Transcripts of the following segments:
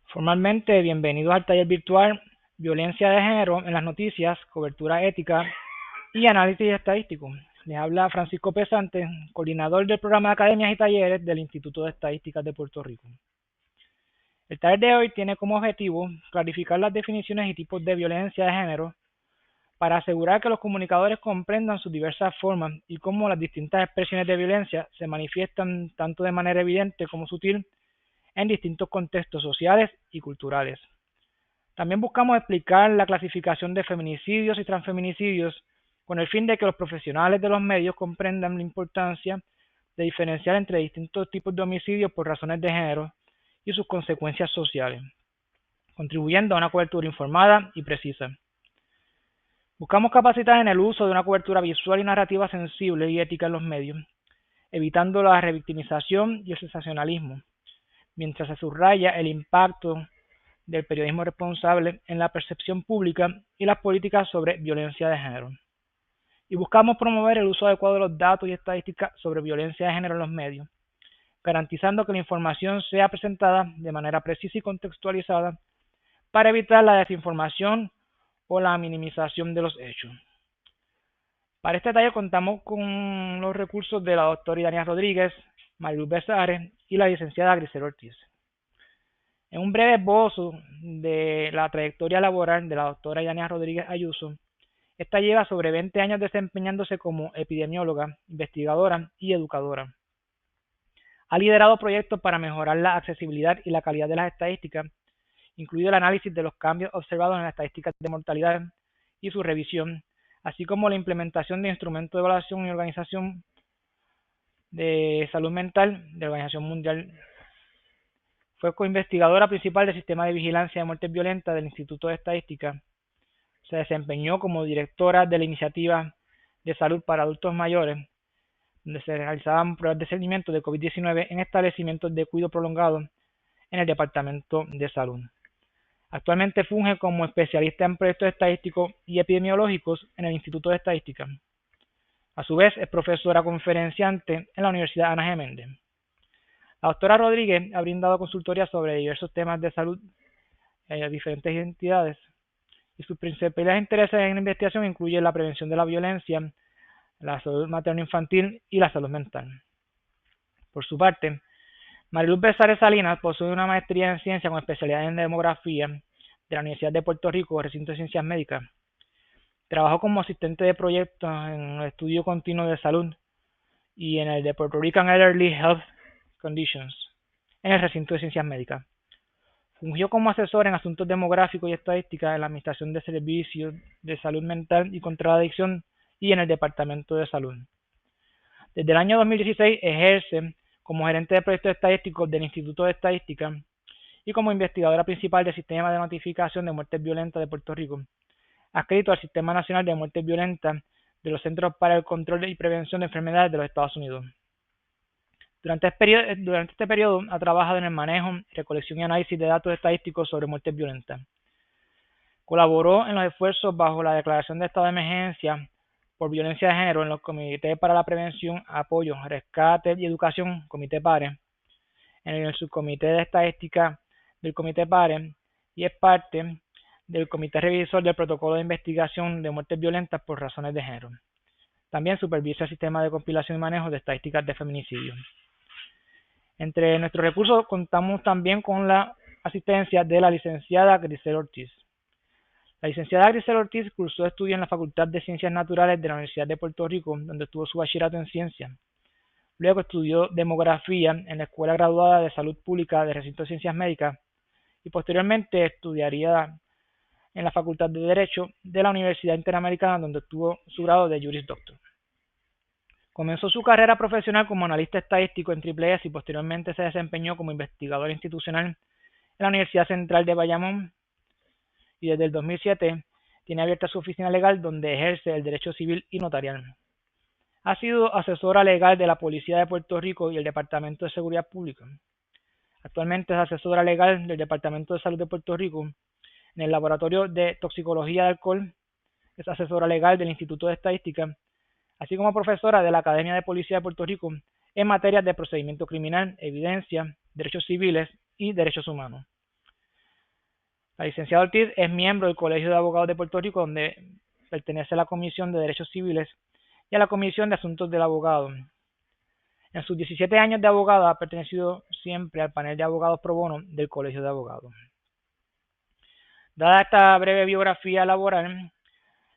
Formalmente, bienvenidos al taller virtual Violencia de Género en las Noticias, Cobertura Ética y Análisis Estadístico. Les habla Francisco Pesante, coordinador del programa de Academias y Talleres del Instituto de Estadísticas de Puerto Rico. El taller de hoy tiene como objetivo clarificar las definiciones y tipos de violencia de género para asegurar que los comunicadores comprendan sus diversas formas y cómo las distintas expresiones de violencia se manifiestan tanto de manera evidente como sutil en distintos contextos sociales y culturales. También buscamos explicar la clasificación de feminicidios y transfeminicidios con el fin de que los profesionales de los medios comprendan la importancia de diferenciar entre distintos tipos de homicidios por razones de género y sus consecuencias sociales, contribuyendo a una cobertura informada y precisa. Buscamos capacitar en el uso de una cobertura visual y narrativa sensible y ética en los medios, evitando la revictimización y el sensacionalismo, mientras se subraya el impacto del periodismo responsable en la percepción pública y las políticas sobre violencia de género. Y buscamos promover el uso adecuado de los datos y estadísticas sobre violencia de género en los medios, garantizando que la información sea presentada de manera precisa y contextualizada para evitar la desinformación o la minimización de los hechos. Para este taller contamos con los recursos de la doctora Idania Rodríguez, Mariluz Besares y la licenciada Grisel Ortiz. En un breve esbozo de la trayectoria laboral de la doctora Idania Rodríguez Ayuso, esta lleva sobre 20 años desempeñándose como epidemióloga, investigadora y educadora. Ha liderado proyectos para mejorar la accesibilidad y la calidad de las estadísticas, incluido el análisis de los cambios observados en las estadísticas de mortalidad y su revisión, así como la implementación de instrumentos de evaluación y organización de salud mental de la Organización Mundial. Fue coinvestigadora principal del Sistema de Vigilancia de Muertes Violentas del Instituto de Estadística. Se desempeñó como directora de la Iniciativa de Salud para Adultos Mayores, donde se realizaban pruebas de seguimiento de COVID-19 en establecimientos de cuidado prolongado en el Departamento de Salud. Actualmente funge como especialista en proyectos estadísticos y epidemiológicos en el Instituto de Estadística. A su vez, es profesora conferenciante en la Universidad Ana G. Méndez. La doctora Rodríguez ha brindado consultoría sobre diversos temas de salud a diferentes entidades y sus principales intereses en la investigación incluyen la prevención de la violencia, la salud materno-infantil y la salud mental. Por su parte, Mariluz Besares Salinas posee una maestría en ciencia con especialidad en demografía de la Universidad de Puerto Rico, recinto de ciencias médicas. Trabajó como asistente de proyectos en el estudio continuo de salud y en el de Puerto Rican Elderly Health Conditions en el recinto de ciencias médicas. Fungió como asesor en asuntos demográficos y estadísticas en la Administración de Servicios de Salud Mental y contra la Adicción y en el Departamento de Salud. Desde el año 2016 ejerce como gerente de proyectos estadísticos del Instituto de Estadística y como investigadora principal del Sistema de Notificación de Muertes Violentas de Puerto Rico, adscrito al Sistema Nacional de Muertes Violentas de los Centros para el Control y Prevención de Enfermedades de los Estados Unidos. Durante este periodo ha trabajado en el manejo, recolección y análisis de datos estadísticos sobre muertes violentas. Colaboró en los esfuerzos bajo la declaración de estado de emergencia por violencia de género en los comités para la prevención, apoyo, rescate y educación, Comité PARE, en el subcomité de estadística del Comité PARE y es parte del Comité Revisor del Protocolo de Investigación de Muertes Violentas por Razones de Género. También supervisa el sistema de compilación y manejo de estadísticas de feminicidio. Entre nuestros recursos contamos también con la asistencia de la licenciada Grisel Ortiz. La licenciada Grisel Ortiz cursó estudios en la Facultad de Ciencias Naturales de la Universidad de Puerto Rico, donde obtuvo su bachillerato en ciencias. Luego estudió demografía en la Escuela Graduada de Salud Pública del Recinto de Ciencias Médicas y posteriormente estudiaría en la Facultad de Derecho de la Universidad Interamericana, donde obtuvo su grado de Juris Doctor. Comenzó su carrera profesional como analista estadístico en Triple S y posteriormente se desempeñó como investigador institucional en la Universidad Central de Bayamón y desde el 2007 tiene abierta su oficina legal donde ejerce el derecho civil y notarial. Ha sido asesora legal de la Policía de Puerto Rico y el Departamento de Seguridad Pública. Actualmente es asesora legal del Departamento de Salud de Puerto Rico en el Laboratorio de Toxicología de Alcohol. Es asesora legal del Instituto de Estadística, así como profesora de la Academia de Policía de Puerto Rico en materias de procedimiento criminal, evidencia, derechos civiles y derechos humanos. La licenciada Ortiz es miembro del Colegio de Abogados de Puerto Rico, donde pertenece a la Comisión de Derechos Civiles y a la Comisión de Asuntos del Abogado. En sus 17 años de abogada ha pertenecido siempre al panel de abogados pro bono del Colegio de Abogados. Dada esta breve biografía laboral,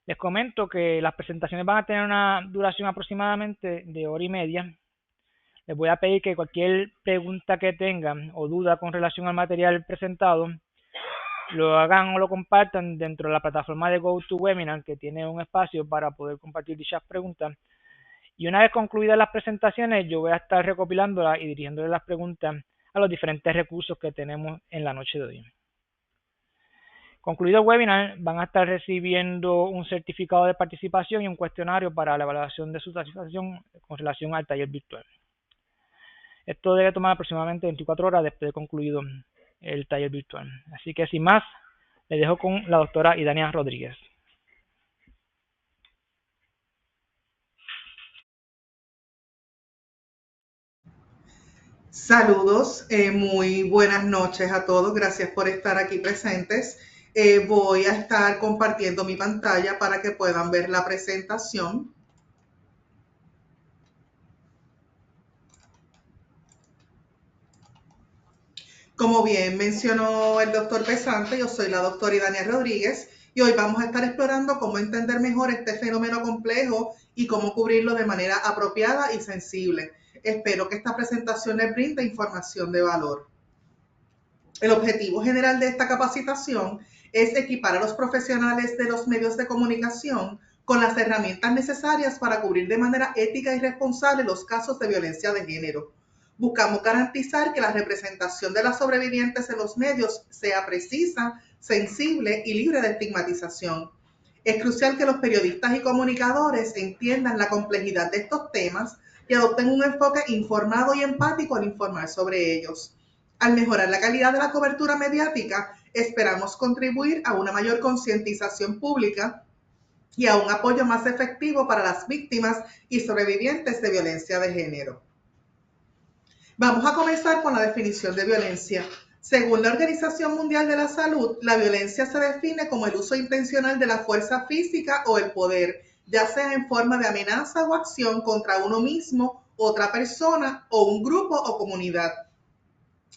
les comento que las presentaciones van a tener una duración aproximadamente de hora y media. Les voy a pedir que cualquier pregunta que tengan o duda con relación al material presentado lo hagan o lo compartan dentro de la plataforma de GoToWebinar, que tiene un espacio para poder compartir dichas preguntas. Y una vez concluidas las presentaciones, yo voy a estar recopilándolas y dirigiéndoles las preguntas a los diferentes recursos que tenemos en la noche de hoy. Concluido el webinar, van a estar recibiendo un certificado de participación y un cuestionario para la evaluación de su satisfacción con relación al taller virtual. Esto debe tomar aproximadamente 24 horas después de concluido el taller virtual. Así que sin más, les dejo con la doctora Idania Rodríguez. Saludos, muy buenas noches a todos. Gracias por estar aquí presentes. Voy a estar compartiendo mi pantalla para que puedan ver la presentación. Como bien mencionó el doctor Pesante, yo soy la doctora Idania Rodríguez y hoy vamos a estar explorando cómo entender mejor este fenómeno complejo y cómo cubrirlo de manera apropiada y sensible. Espero que esta presentación les brinde información de valor. El objetivo general de esta capacitación es equipar a los profesionales de los medios de comunicación con las herramientas necesarias para cubrir de manera ética y responsable los casos de violencia de género. Buscamos garantizar que la representación de las sobrevivientes en los medios sea precisa, sensible y libre de estigmatización. Es crucial que los periodistas y comunicadores entiendan la complejidad de estos temas y adopten un enfoque informado y empático al informar sobre ellos. Al mejorar la calidad de la cobertura mediática, esperamos contribuir a una mayor concientización pública y a un apoyo más efectivo para las víctimas y sobrevivientes de violencia de género. Vamos a comenzar con la definición de violencia. Según la Organización Mundial de la Salud, la violencia se define como el uso intencional de la fuerza física o el poder, ya sea en forma de amenaza o acción contra uno mismo, otra persona o un grupo o comunidad.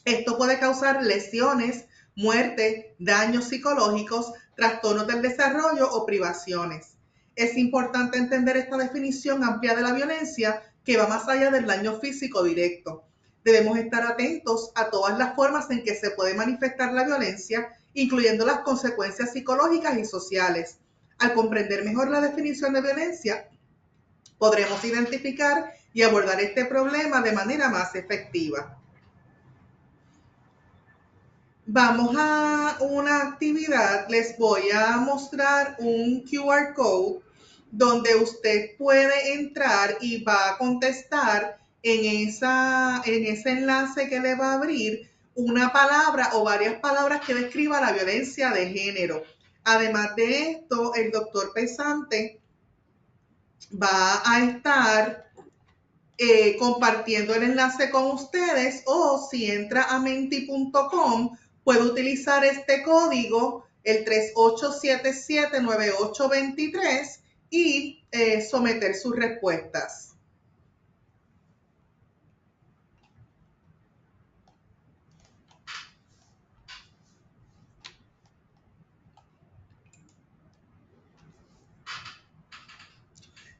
Esto puede causar lesiones, muerte, daños psicológicos, trastornos del desarrollo o privaciones. Es importante entender esta definición amplia de la violencia que va más allá del daño físico directo. Debemos estar atentos a todas las formas en que se puede manifestar la violencia, incluyendo las consecuencias psicológicas y sociales. Al comprender mejor la definición de violencia, podremos identificar y abordar este problema de manera más efectiva. Vamos a una actividad, les voy a mostrar un QR code donde usted puede entrar y va a contestar en ese enlace que le va a abrir una palabra o varias palabras que describa la violencia de género. Además de esto, el doctor Pesante va a estar compartiendo el enlace con ustedes, o si entra a menti.com puede utilizar este código, el 38779823, y someter sus respuestas.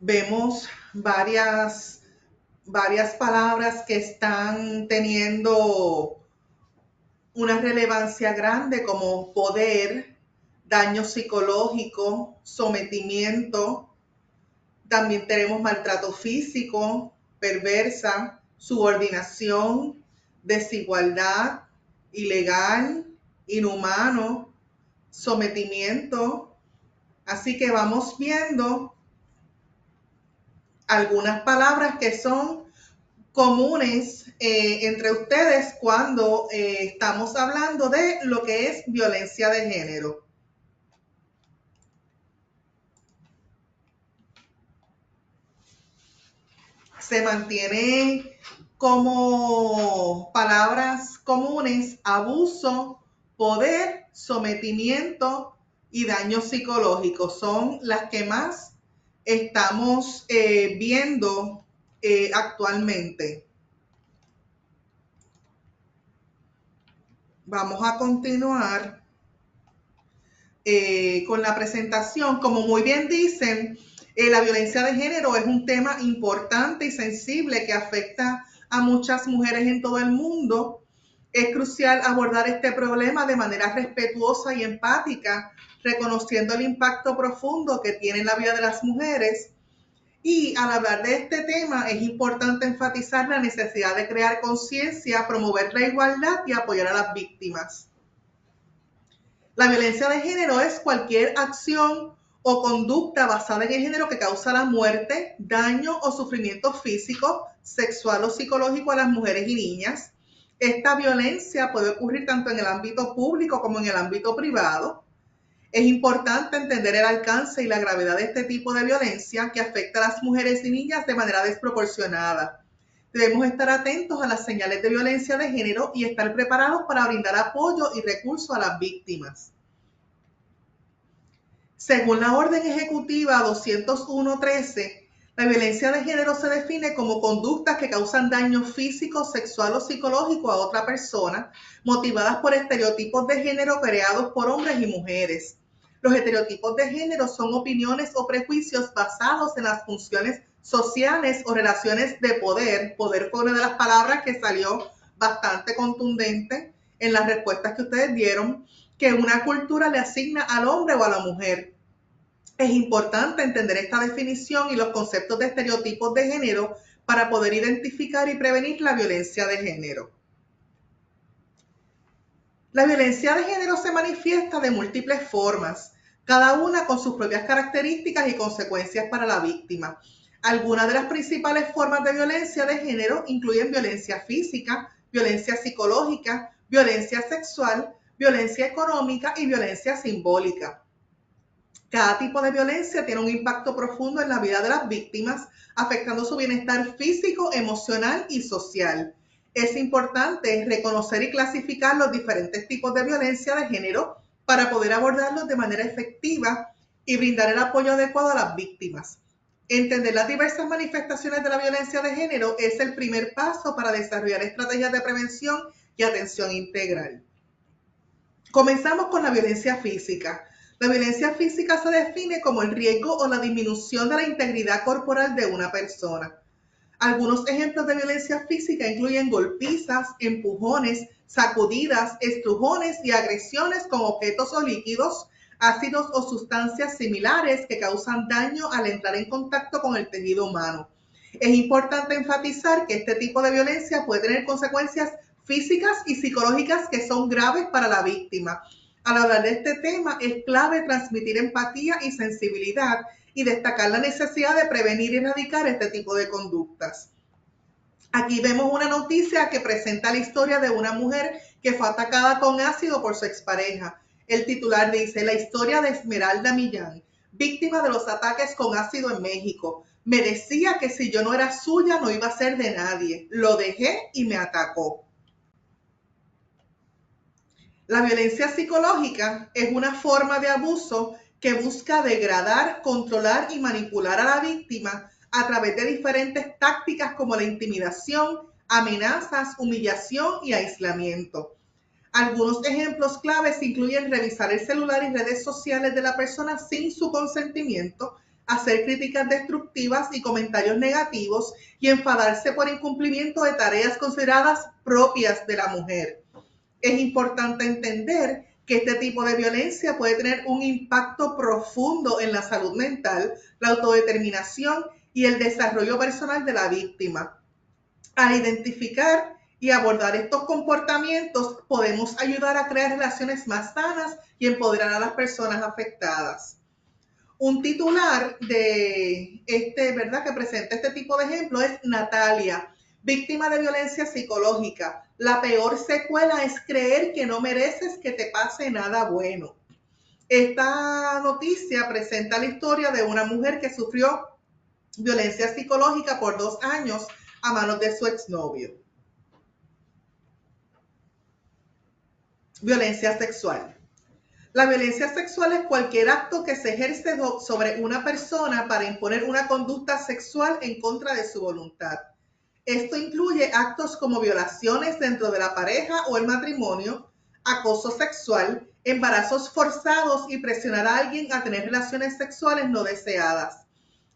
Vemos varias palabras que están teniendo una relevancia grande, como poder, daño psicológico, sometimiento. También tenemos maltrato físico, perversa, subordinación, desigualdad, ilegal, inhumano, sometimiento. Así que vamos viendo algunas palabras que son comunes entre ustedes cuando estamos hablando de lo que es violencia de género. Se mantiene como palabras comunes: abuso, poder, sometimiento y daño psicológico. Son las que más estamos viendo actualmente. Vamos a continuar con la presentación. Como muy bien dicen, la violencia de género es un tema importante y sensible que afecta a muchas mujeres en todo el mundo. Es crucial abordar este problema de manera respetuosa y empática, reconociendo el impacto profundo que tiene en la vida de las mujeres. Y al hablar de este tema es importante enfatizar la necesidad de crear conciencia, promover la igualdad y apoyar a las víctimas. La violencia de género es cualquier acción o conducta basada en el género que causa la muerte, daño o sufrimiento físico, sexual o psicológico a las mujeres y niñas. Esta violencia puede ocurrir tanto en el ámbito público como en el ámbito privado. Es importante entender el alcance y la gravedad de este tipo de violencia que afecta a las mujeres y niñas de manera desproporcionada. Debemos estar atentos a las señales de violencia de género y estar preparados para brindar apoyo y recursos a las víctimas. Según la Orden Ejecutiva 201-13, la violencia de género se define como conductas que causan daño físico, sexual o psicológico a otra persona, motivadas por estereotipos de género creados por hombres y mujeres. Los estereotipos de género son opiniones o prejuicios basados en las funciones sociales o relaciones de poder. Poder fue una de las palabras que salió bastante contundente en las respuestas que ustedes dieron, que una cultura le asigna al hombre o a la mujer. Es importante entender esta definición y los conceptos de estereotipos de género para poder identificar y prevenir la violencia de género. La violencia de género se manifiesta de múltiples formas, cada una con sus propias características y consecuencias para la víctima. Algunas de las principales formas de violencia de género incluyen violencia física, violencia psicológica, violencia sexual, violencia económica y violencia simbólica. Cada tipo de violencia tiene un impacto profundo en la vida de las víctimas, afectando su bienestar físico, emocional y social. Es importante reconocer y clasificar los diferentes tipos de violencia de género para poder abordarlos de manera efectiva y brindar el apoyo adecuado a las víctimas. Entender las diversas manifestaciones de la violencia de género es el primer paso para desarrollar estrategias de prevención y atención integral. Comenzamos con la violencia física. La violencia física se define como el riesgo o la disminución de la integridad corporal de una persona. Algunos ejemplos de violencia física incluyen golpizas, empujones, sacudidas, estrujones y agresiones con objetos o líquidos, ácidos o sustancias similares que causan daño al entrar en contacto con el tejido humano. Es importante enfatizar que este tipo de violencia puede tener consecuencias físicas y psicológicas que son graves para la víctima. Al hablar de este tema, es clave transmitir empatía y sensibilidad y destacar la necesidad de prevenir y erradicar este tipo de conductas. Aquí vemos una noticia que presenta la historia de una mujer que fue atacada con ácido por su expareja. El titular dice: la historia de Esmeralda Millán, víctima de los ataques con ácido en México. Me decía que si yo no era suya no iba a ser de nadie. Lo dejé y me atacó. La violencia psicológica es una forma de abuso que busca degradar, controlar y manipular a la víctima a través de diferentes tácticas como la intimidación, amenazas, humillación y aislamiento. Algunos ejemplos claves incluyen revisar el celular y redes sociales de la persona sin su consentimiento, hacer críticas destructivas y comentarios negativos y enfadarse por incumplimiento de tareas consideradas propias de la mujer. Es importante entender que este tipo de violencia puede tener un impacto profundo en la salud mental, la autodeterminación y el desarrollo personal de la víctima. Al identificar y abordar estos comportamientos, podemos ayudar a crear relaciones más sanas y empoderar a las personas afectadas. Un titular de ¿verdad?, que presenta este tipo de ejemplo es Natalia, víctima de violencia psicológica. La peor secuela es creer que no mereces que te pase nada bueno. Esta noticia presenta la historia de una mujer que sufrió violencia psicológica por 2 años a manos de su exnovio. Violencia sexual. La violencia sexual es cualquier acto que se ejerce sobre una persona para imponer una conducta sexual en contra de su voluntad. Esto incluye actos como violaciones dentro de la pareja o el matrimonio, acoso sexual, embarazos forzados y presionar a alguien a tener relaciones sexuales no deseadas.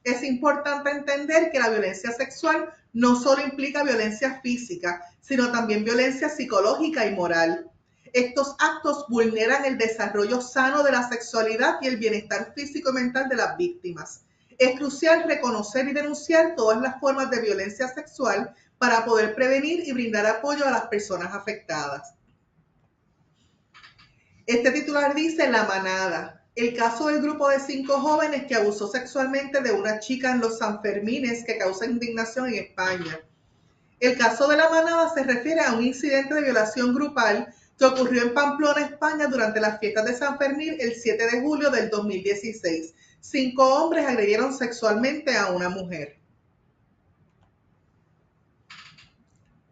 Es importante entender que la violencia sexual no solo implica violencia física, sino también violencia psicológica y moral. Estos actos vulneran el desarrollo sano de la sexualidad y el bienestar físico y mental de las víctimas. Es crucial reconocer y denunciar todas las formas de violencia sexual para poder prevenir y brindar apoyo a las personas afectadas. Este titular dice La Manada. El caso del grupo de 5 jóvenes que abusó sexualmente de una chica en los Sanfermines que causa indignación en España. El caso de La Manada se refiere a un incidente de violación grupal que ocurrió en Pamplona, España, durante las fiestas de San Fermín el 7 de julio del 2016. 5 hombres agredieron sexualmente a una mujer.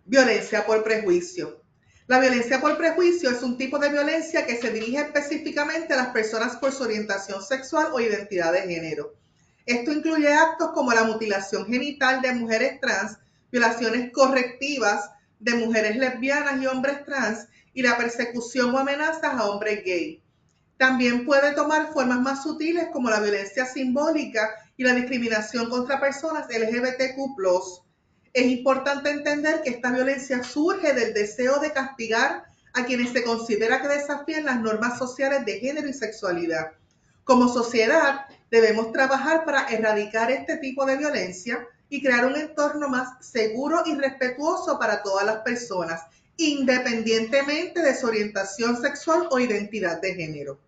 Violencia por prejuicio. La violencia por prejuicio es un tipo de violencia que se dirige específicamente a las personas por su orientación sexual o identidad de género. Esto incluye actos como la mutilación genital de mujeres trans, violaciones correctivas de mujeres lesbianas y hombres trans y la persecución o amenazas a hombres gay. También puede tomar formas más sutiles como la violencia simbólica y la discriminación contra personas LGBTQ+. Es importante entender que esta violencia surge del deseo de castigar a quienes se considera que desafían las normas sociales de género y sexualidad. Como sociedad, debemos trabajar para erradicar este tipo de violencia y crear un entorno más seguro y respetuoso para todas las personas, independientemente de su orientación sexual o identidad de género.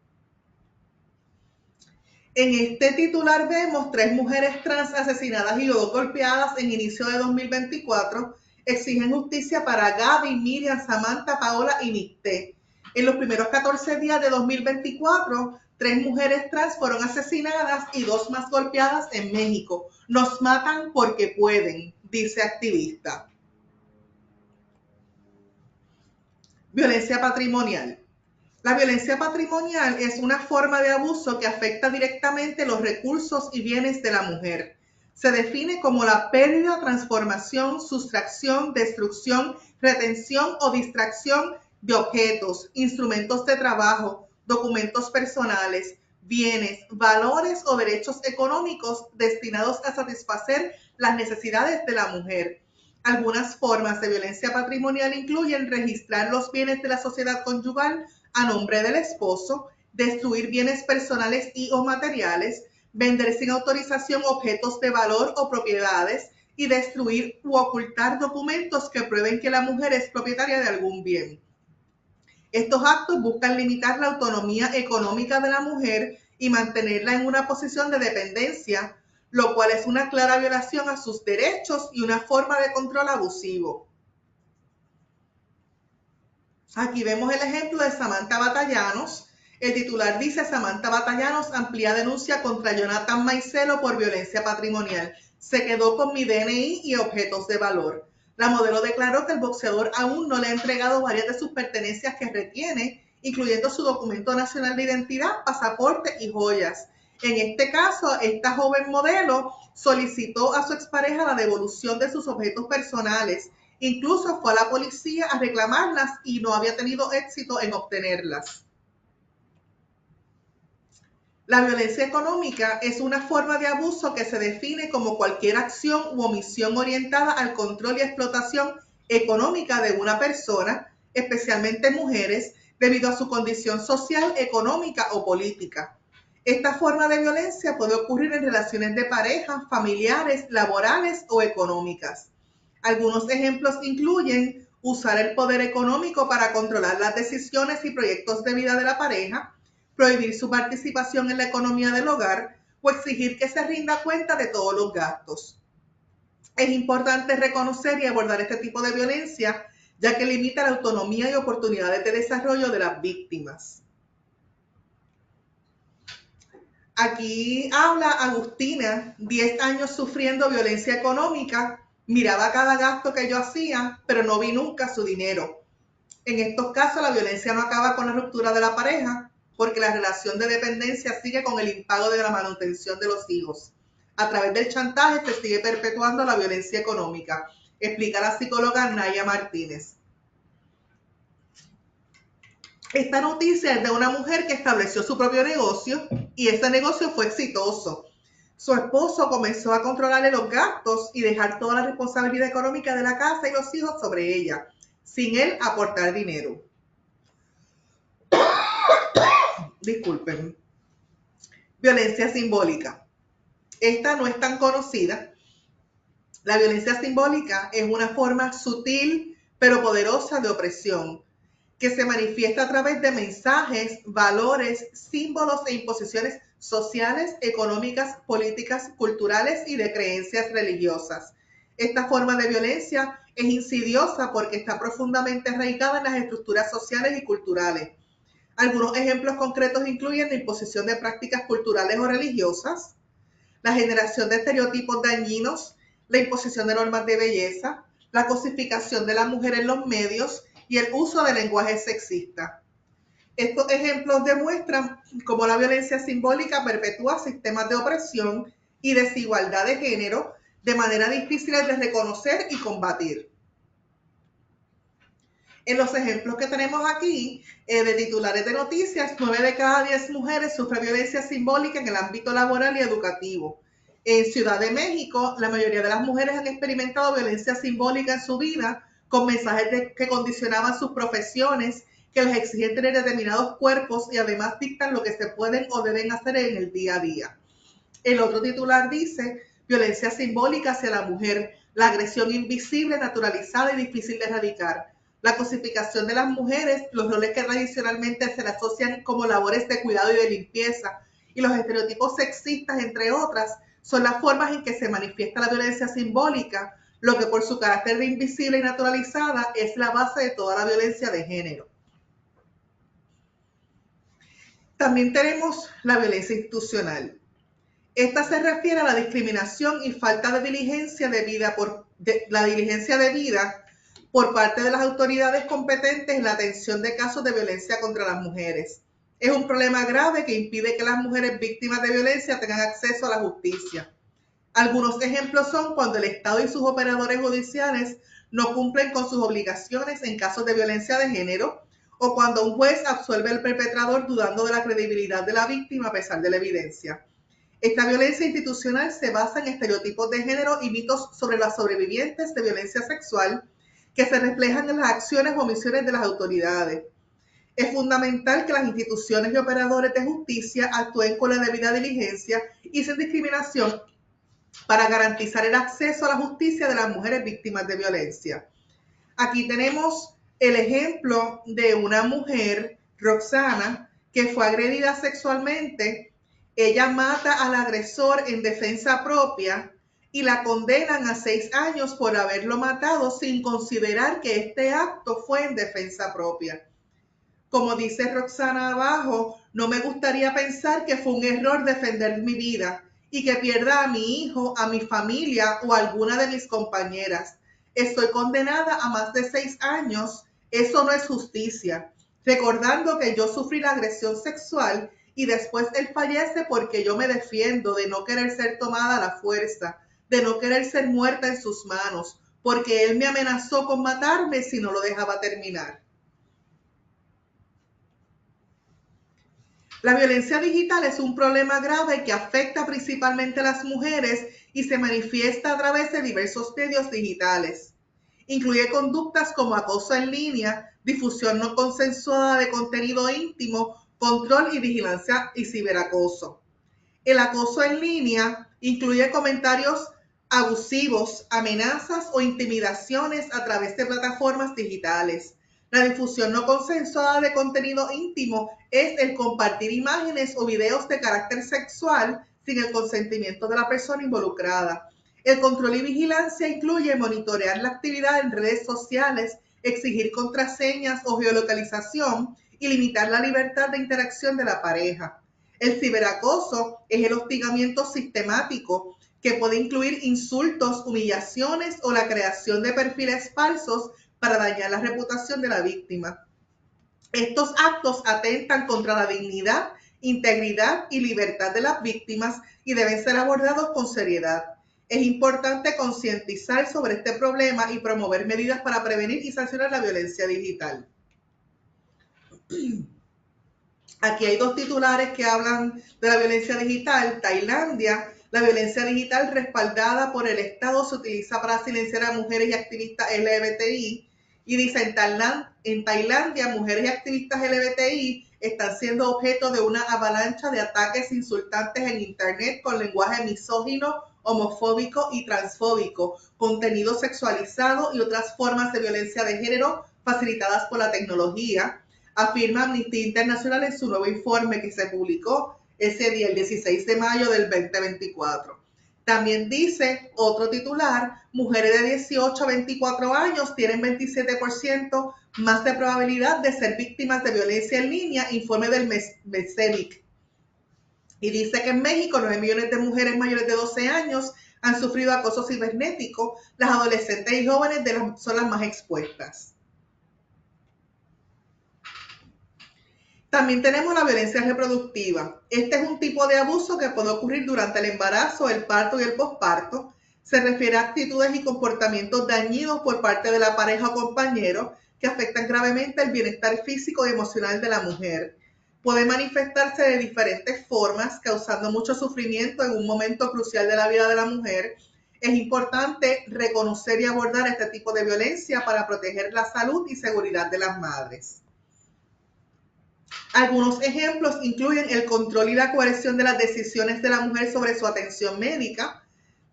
En este titular vemos 3 mujeres trans asesinadas y 2 golpeadas en inicio de 2024. Exigen justicia para Gaby, Miriam, Samantha, Paola y Nicté. En los primeros 14 días de 2024, 3 mujeres trans fueron asesinadas y 2 más golpeadas en México. Nos matan porque pueden, dice activista. Violencia patrimonial. La violencia patrimonial es una forma de abuso que afecta directamente los recursos y bienes de la mujer. Se define como la pérdida, transformación, sustracción, destrucción, retención o distracción de objetos, instrumentos de trabajo, documentos personales, bienes, valores o derechos económicos destinados a satisfacer las necesidades de la mujer. Algunas formas de violencia patrimonial incluyen registrar los bienes de la sociedad conyugal a nombre del esposo, destruir bienes personales y o materiales, vender sin autorización objetos de valor o propiedades y destruir u ocultar documentos que prueben que la mujer es propietaria de algún bien. Estos actos buscan limitar la autonomía económica de la mujer y mantenerla en una posición de dependencia, lo cual es una clara violación a sus derechos y una forma de control abusivo. Aquí vemos el ejemplo de Samantha Batallanos. El titular dice: Samantha Batallanos amplía denuncia contra Jonathan Maicelo por violencia patrimonial. Se quedó con mi DNI y objetos de valor. La modelo declaró que el boxeador aún no le ha entregado varias de sus pertenencias que retiene, incluyendo su documento nacional de identidad, pasaporte y joyas. En este caso, esta joven modelo solicitó a su expareja la devolución de sus objetos personales. Incluso fue a la policía a reclamarlas y no había tenido éxito en obtenerlas. La violencia económica es una forma de abuso que se define como cualquier acción u omisión orientada al control y explotación económica de una persona, especialmente mujeres, debido a su condición social, económica o política. Esta forma de violencia puede ocurrir en relaciones de pareja, familiares, laborales o económicas. Algunos ejemplos incluyen usar el poder económico para controlar las decisiones y proyectos de vida de la pareja, prohibir su participación en la economía del hogar o exigir que se rinda cuenta de todos los gastos. Es importante reconocer y abordar este tipo de violencia, ya que limita la autonomía y oportunidades de desarrollo de las víctimas. Aquí habla Agustina, 10 años sufriendo violencia económica. Miraba cada gasto que yo hacía, pero no vi nunca su dinero. En estos casos, la violencia no acaba con la ruptura de la pareja, porque la relación de dependencia sigue con el impago de la manutención de los hijos. A través del chantaje se sigue perpetuando la violencia económica, explica la psicóloga Naya Martínez. Esta noticia es de una mujer que estableció su propio negocio y ese negocio fue exitoso. Su esposo comenzó a controlarle los gastos y dejar toda la responsabilidad económica de la casa y los hijos sobre ella, sin él aportar dinero. Disculpen. Violencia simbólica. Esta no es tan conocida. La violencia simbólica es una forma sutil pero poderosa de opresión que se manifiesta a través de mensajes, valores, símbolos e imposiciones sociales, económicas, políticas, culturales y de creencias religiosas. Esta forma de violencia es insidiosa porque está profundamente arraigada en las estructuras sociales y culturales. Algunos ejemplos concretos incluyen la imposición de prácticas culturales o religiosas, la generación de estereotipos dañinos, la imposición de normas de belleza, la cosificación de la mujer en los medios y el uso de lenguaje sexista. Estos ejemplos demuestran cómo la violencia simbólica perpetúa sistemas de opresión y desigualdad de género de manera difícil de reconocer y combatir. En los ejemplos que tenemos aquí de titulares de noticias, 9 de cada 10 mujeres sufren violencia simbólica en el ámbito laboral y educativo. En Ciudad de México, la mayoría de las mujeres han experimentado violencia simbólica en su vida, con mensajes que condicionaban sus profesiones, que les exigen tener determinados cuerpos y además dictan lo que se pueden o deben hacer en el día a día. El otro titular dice, violencia simbólica hacia la mujer, la agresión invisible, naturalizada y difícil de erradicar. La cosificación de las mujeres, los roles que tradicionalmente se le asocian como labores de cuidado y de limpieza, y los estereotipos sexistas, entre otras, son las formas en que se manifiesta la violencia simbólica, lo que por su carácter de invisible y naturalizada es la base de toda la violencia de género. También tenemos la violencia institucional. Esta se refiere a la discriminación y falta de diligencia debida por parte de las autoridades competentes en la atención de casos de violencia contra las mujeres. Es un problema grave que impide que las mujeres víctimas de violencia tengan acceso a la justicia. Algunos ejemplos son cuando el Estado y sus operadores judiciales no cumplen con sus obligaciones en casos de violencia de género, o cuando un juez absuelve al perpetrador dudando de la credibilidad de la víctima a pesar de la evidencia. Esta violencia institucional se basa en estereotipos de género y mitos sobre las sobrevivientes de violencia sexual que se reflejan en las acciones o omisiones de las autoridades. Es fundamental que las instituciones y operadores de justicia actúen con la debida diligencia y sin discriminación para garantizar el acceso a la justicia de las mujeres víctimas de violencia. Aquí tenemos el ejemplo de una mujer, Roxana, que fue agredida sexualmente. Ella mata al agresor en defensa propia y la condenan a 6 años por haberlo matado sin considerar que este acto fue en defensa propia. Como dice Roxana abajo, no me gustaría pensar que fue un error defender mi vida y que pierda a mi hijo, a mi familia o a alguna de mis compañeras. Estoy condenada a más de 6 años. Eso no es justicia. Recordando que yo sufrí la agresión sexual y después él fallece porque yo me defiendo de no querer ser tomada a la fuerza, de no querer ser muerta en sus manos, porque él me amenazó con matarme si no lo dejaba terminar. La violencia digital es un problema grave que afecta principalmente a las mujeres y se manifiesta a través de diversos medios digitales. Incluye conductas como acoso en línea, difusión no consensuada de contenido íntimo, control y vigilancia y ciberacoso. El acoso en línea incluye comentarios abusivos, amenazas o intimidaciones a través de plataformas digitales. La difusión no consensuada de contenido íntimo es el compartir imágenes o videos de carácter sexual sin el consentimiento de la persona involucrada. El control y vigilancia incluye monitorear la actividad en redes sociales, exigir contraseñas o geolocalización y limitar la libertad de interacción de la pareja. El ciberacoso es el hostigamiento sistemático que puede incluir insultos, humillaciones o la creación de perfiles falsos para dañar la reputación de la víctima. Estos actos atentan contra la dignidad, integridad y libertad de las víctimas y deben ser abordados con seriedad. Es importante concientizar sobre este problema y promover medidas para prevenir y sancionar la violencia digital. Aquí hay dos titulares que hablan de la violencia digital. Tailandia, la violencia digital respaldada por el Estado se utiliza para silenciar a mujeres y activistas LGBTI. Y dice, en Tailandia, mujeres y activistas LGBTI están siendo objeto de una avalancha de ataques insultantes en Internet con lenguaje misógino, homofóbico y transfóbico, contenido sexualizado y otras formas de violencia de género facilitadas por la tecnología, afirma Amnistía Internacional en su nuevo informe que se publicó ese día, el 16 de mayo del 2024. También dice otro titular, mujeres de 18 a 24 años tienen 27% más de probabilidad de ser víctimas de violencia en línea, informe del MESEVIC. Y dice que en México 9 millones de mujeres mayores de 12 años han sufrido acoso cibernético. Las adolescentes y jóvenes son las más expuestas. También tenemos la violencia reproductiva. Este es un tipo de abuso que puede ocurrir durante el embarazo, el parto y el posparto. Se refiere a actitudes y comportamientos dañinos por parte de la pareja o compañero que afectan gravemente el bienestar físico y emocional de la mujer. Puede manifestarse de diferentes formas, causando mucho sufrimiento en un momento crucial de la vida de la mujer. Es importante reconocer y abordar este tipo de violencia para proteger la salud y seguridad de las madres. Algunos ejemplos incluyen el control y la coerción de las decisiones de la mujer sobre su atención médica.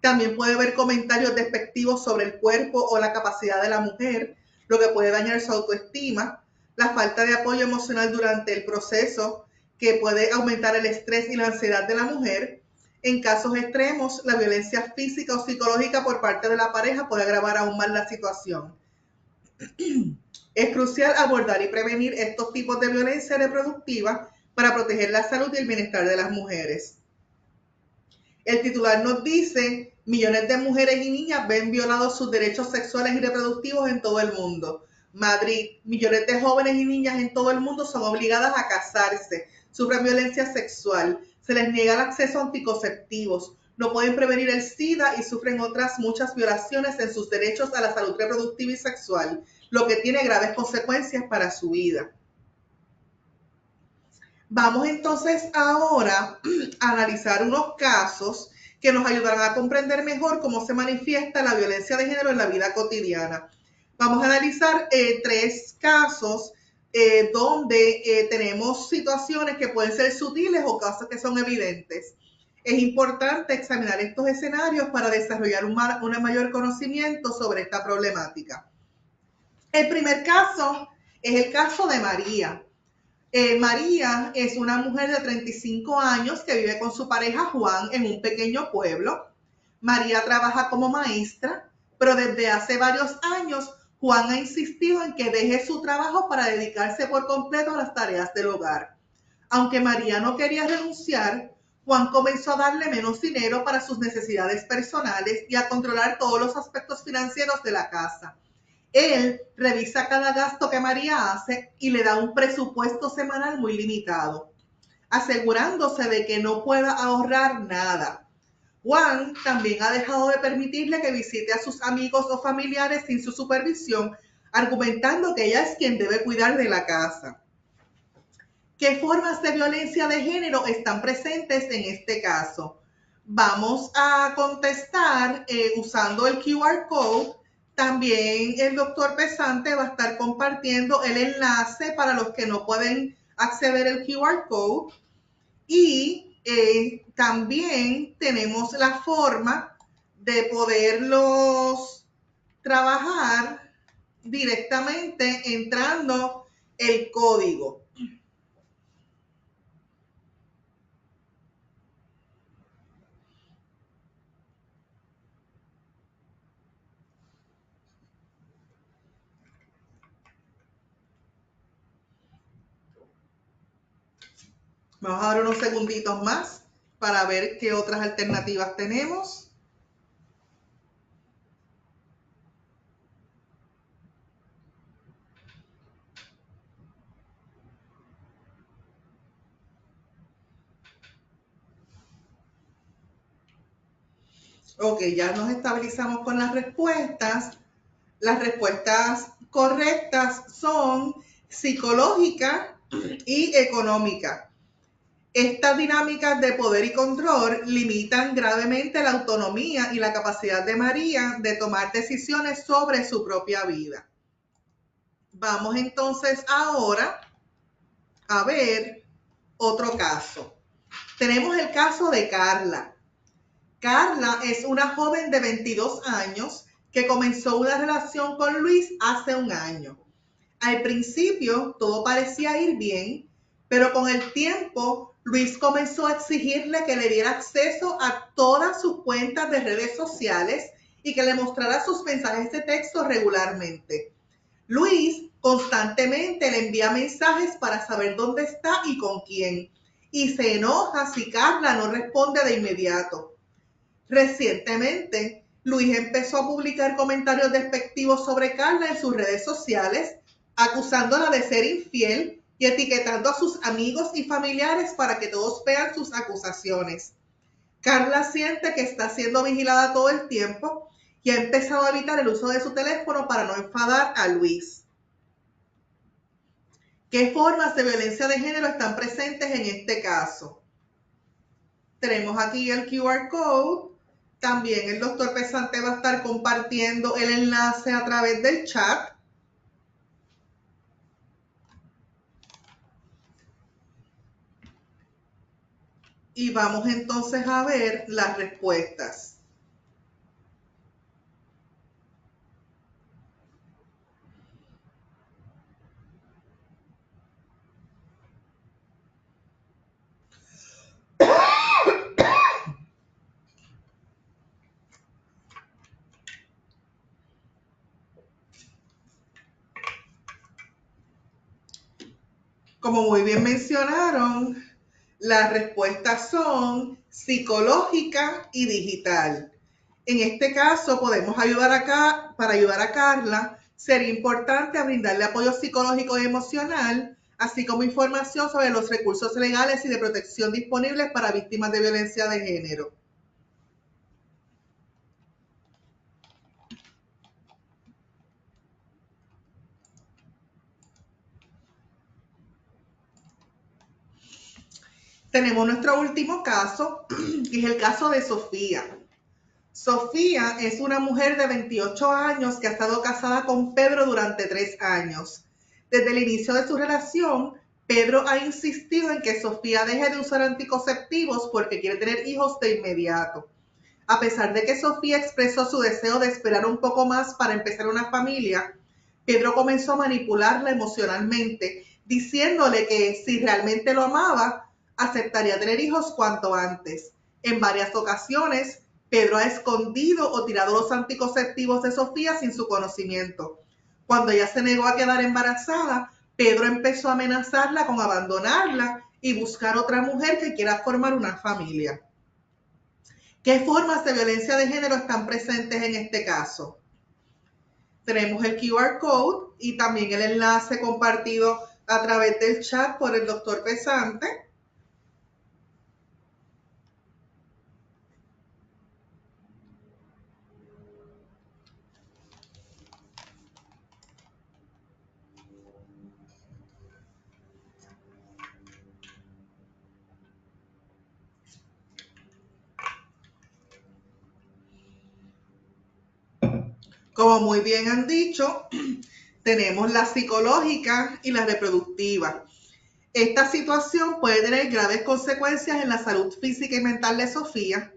También puede haber comentarios despectivos sobre el cuerpo o la capacidad de la mujer, lo que puede dañar su autoestima. La falta de apoyo emocional durante el proceso, que puede aumentar el estrés y la ansiedad de la mujer. En casos extremos, la violencia física o psicológica por parte de la pareja puede agravar aún más la situación. Es crucial abordar y prevenir estos tipos de violencia reproductiva para proteger la salud y el bienestar de las mujeres. El titular nos dice, millones de mujeres y niñas ven violados sus derechos sexuales y reproductivos en todo el mundo. Madrid, millones de jóvenes y niñas en todo el mundo son obligadas a casarse, sufren violencia sexual, se les niega el acceso a anticonceptivos, no pueden prevenir el SIDA y sufren otras muchas violaciones en sus derechos a la salud reproductiva y sexual, lo que tiene graves consecuencias para su vida. Vamos entonces ahora a analizar unos casos que nos ayudarán a comprender mejor cómo se manifiesta la violencia de género en la vida cotidiana. Vamos a analizar 3 casos donde tenemos situaciones que pueden ser sutiles o casos que son evidentes. Es importante examinar estos escenarios para desarrollar un mayor conocimiento sobre esta problemática. El primer caso es el caso de María. María es una mujer de 35 años que vive con su pareja Juan en un pequeño pueblo. María trabaja como maestra, pero desde hace varios años Juan ha insistido en que deje su trabajo para dedicarse por completo a las tareas del hogar. Aunque María no quería renunciar, Juan comenzó a darle menos dinero para sus necesidades personales y a controlar todos los aspectos financieros de la casa. Él revisa cada gasto que María hace y le da un presupuesto semanal muy limitado, asegurándose de que no pueda ahorrar nada. Juan también ha dejado de permitirle que visite a sus amigos o familiares sin su supervisión, argumentando que ella es quien debe cuidar de la casa. ¿Qué formas de violencia de género están presentes en este caso? Vamos a contestar usando el QR code. También el doctor Pesante va a estar compartiendo el enlace para los que no pueden acceder al QR code. Y también tenemos la forma de poderlos trabajar directamente entrando el código. Vamos a dar unos segunditos más para ver qué otras alternativas tenemos. Ok, ya nos estabilizamos con las respuestas. Las respuestas correctas son psicológica y económica. Estas dinámicas de poder y control limitan gravemente la autonomía y la capacidad de María de tomar decisiones sobre su propia vida. Vamos entonces ahora a ver otro caso. Tenemos el caso de Carla. Carla es una joven de 22 años que comenzó una relación con Luis hace un año. Al principio todo parecía ir bien, pero con el tiempo Luis comenzó a exigirle que le diera acceso a todas sus cuentas de redes sociales y que le mostrara sus mensajes de texto regularmente. Luis constantemente le envía mensajes para saber dónde está y con quién, y se enoja si Carla no responde de inmediato. Recientemente, Luis empezó a publicar comentarios despectivos sobre Carla en sus redes sociales, acusándola de ser infiel y etiquetando a sus amigos y familiares para que todos vean sus acusaciones. Carla siente que está siendo vigilada todo el tiempo y ha empezado a evitar el uso de su teléfono para no enfadar a Luis. ¿Qué formas de violencia de género están presentes en este caso? Tenemos aquí el QR code. También el doctor Pesante va a estar compartiendo el enlace a través del chat. Y vamos entonces a ver las respuestas. Como muy bien mencionaron, las respuestas son psicológica y digital. En este caso, podemos ayudar acá, para ayudar a Carla, sería importante brindarle apoyo psicológico y emocional, así como información sobre los recursos legales y de protección disponibles para víctimas de violencia de género. Tenemos nuestro último caso, que es el caso de Sofía. Sofía es una mujer de 28 años que ha estado casada con Pedro durante 3 años. Desde el inicio de su relación, Pedro ha insistido en que Sofía deje de usar anticonceptivos porque quiere tener hijos de inmediato. A pesar de que Sofía expresó su deseo de esperar un poco más para empezar una familia, Pedro comenzó a manipularla emocionalmente, diciéndole que si realmente lo amaba, aceptaría tener hijos cuanto antes. En varias ocasiones, Pedro ha escondido o tirado los anticonceptivos de Sofía sin su conocimiento. Cuando ella se negó a quedar embarazada, Pedro empezó a amenazarla con abandonarla y buscar otra mujer que quiera formar una familia. ¿Qué formas de violencia de género están presentes en este caso? Tenemos el QR code y también el enlace compartido a través del chat por el doctor Pesante. Como muy bien han dicho, tenemos la psicológica y la reproductiva. Esta situación puede tener graves consecuencias en la salud física y mental de Sofía.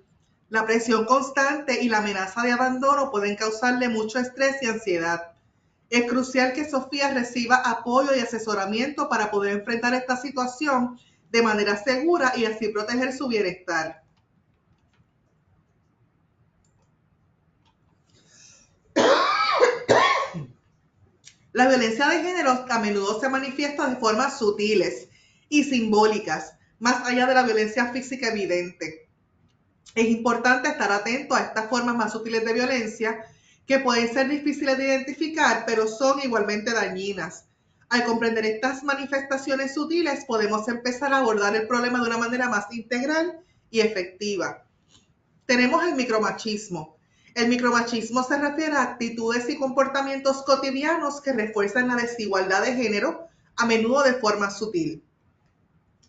La presión constante y la amenaza de abandono pueden causarle mucho estrés y ansiedad. Es crucial que Sofía reciba apoyo y asesoramiento para poder enfrentar esta situación de manera segura y así proteger su bienestar. La violencia de género a menudo se manifiesta de formas sutiles y simbólicas, más allá de la violencia física evidente. Es importante estar atento a estas formas más sutiles de violencia que pueden ser difíciles de identificar, pero son igualmente dañinas. Al comprender estas manifestaciones sutiles, podemos empezar a abordar el problema de una manera más integral y efectiva. Tenemos el micromachismo. El micromachismo se refiere a actitudes y comportamientos cotidianos que refuerzan la desigualdad de género, a menudo de forma sutil.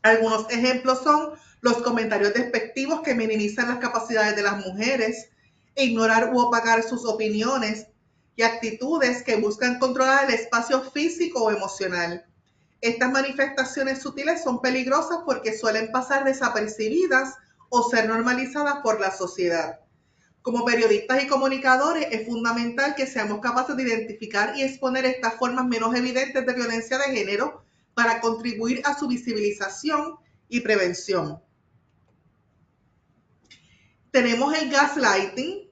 Algunos ejemplos son los comentarios despectivos que minimizan las capacidades de las mujeres, ignorar u opacar sus opiniones y actitudes que buscan controlar el espacio físico o emocional. Estas manifestaciones sutiles son peligrosas porque suelen pasar desapercibidas o ser normalizadas por la sociedad. Como periodistas y comunicadores, es fundamental que seamos capaces de identificar y exponer estas formas menos evidentes de violencia de género para contribuir a su visibilización y prevención. Tenemos el gaslighting,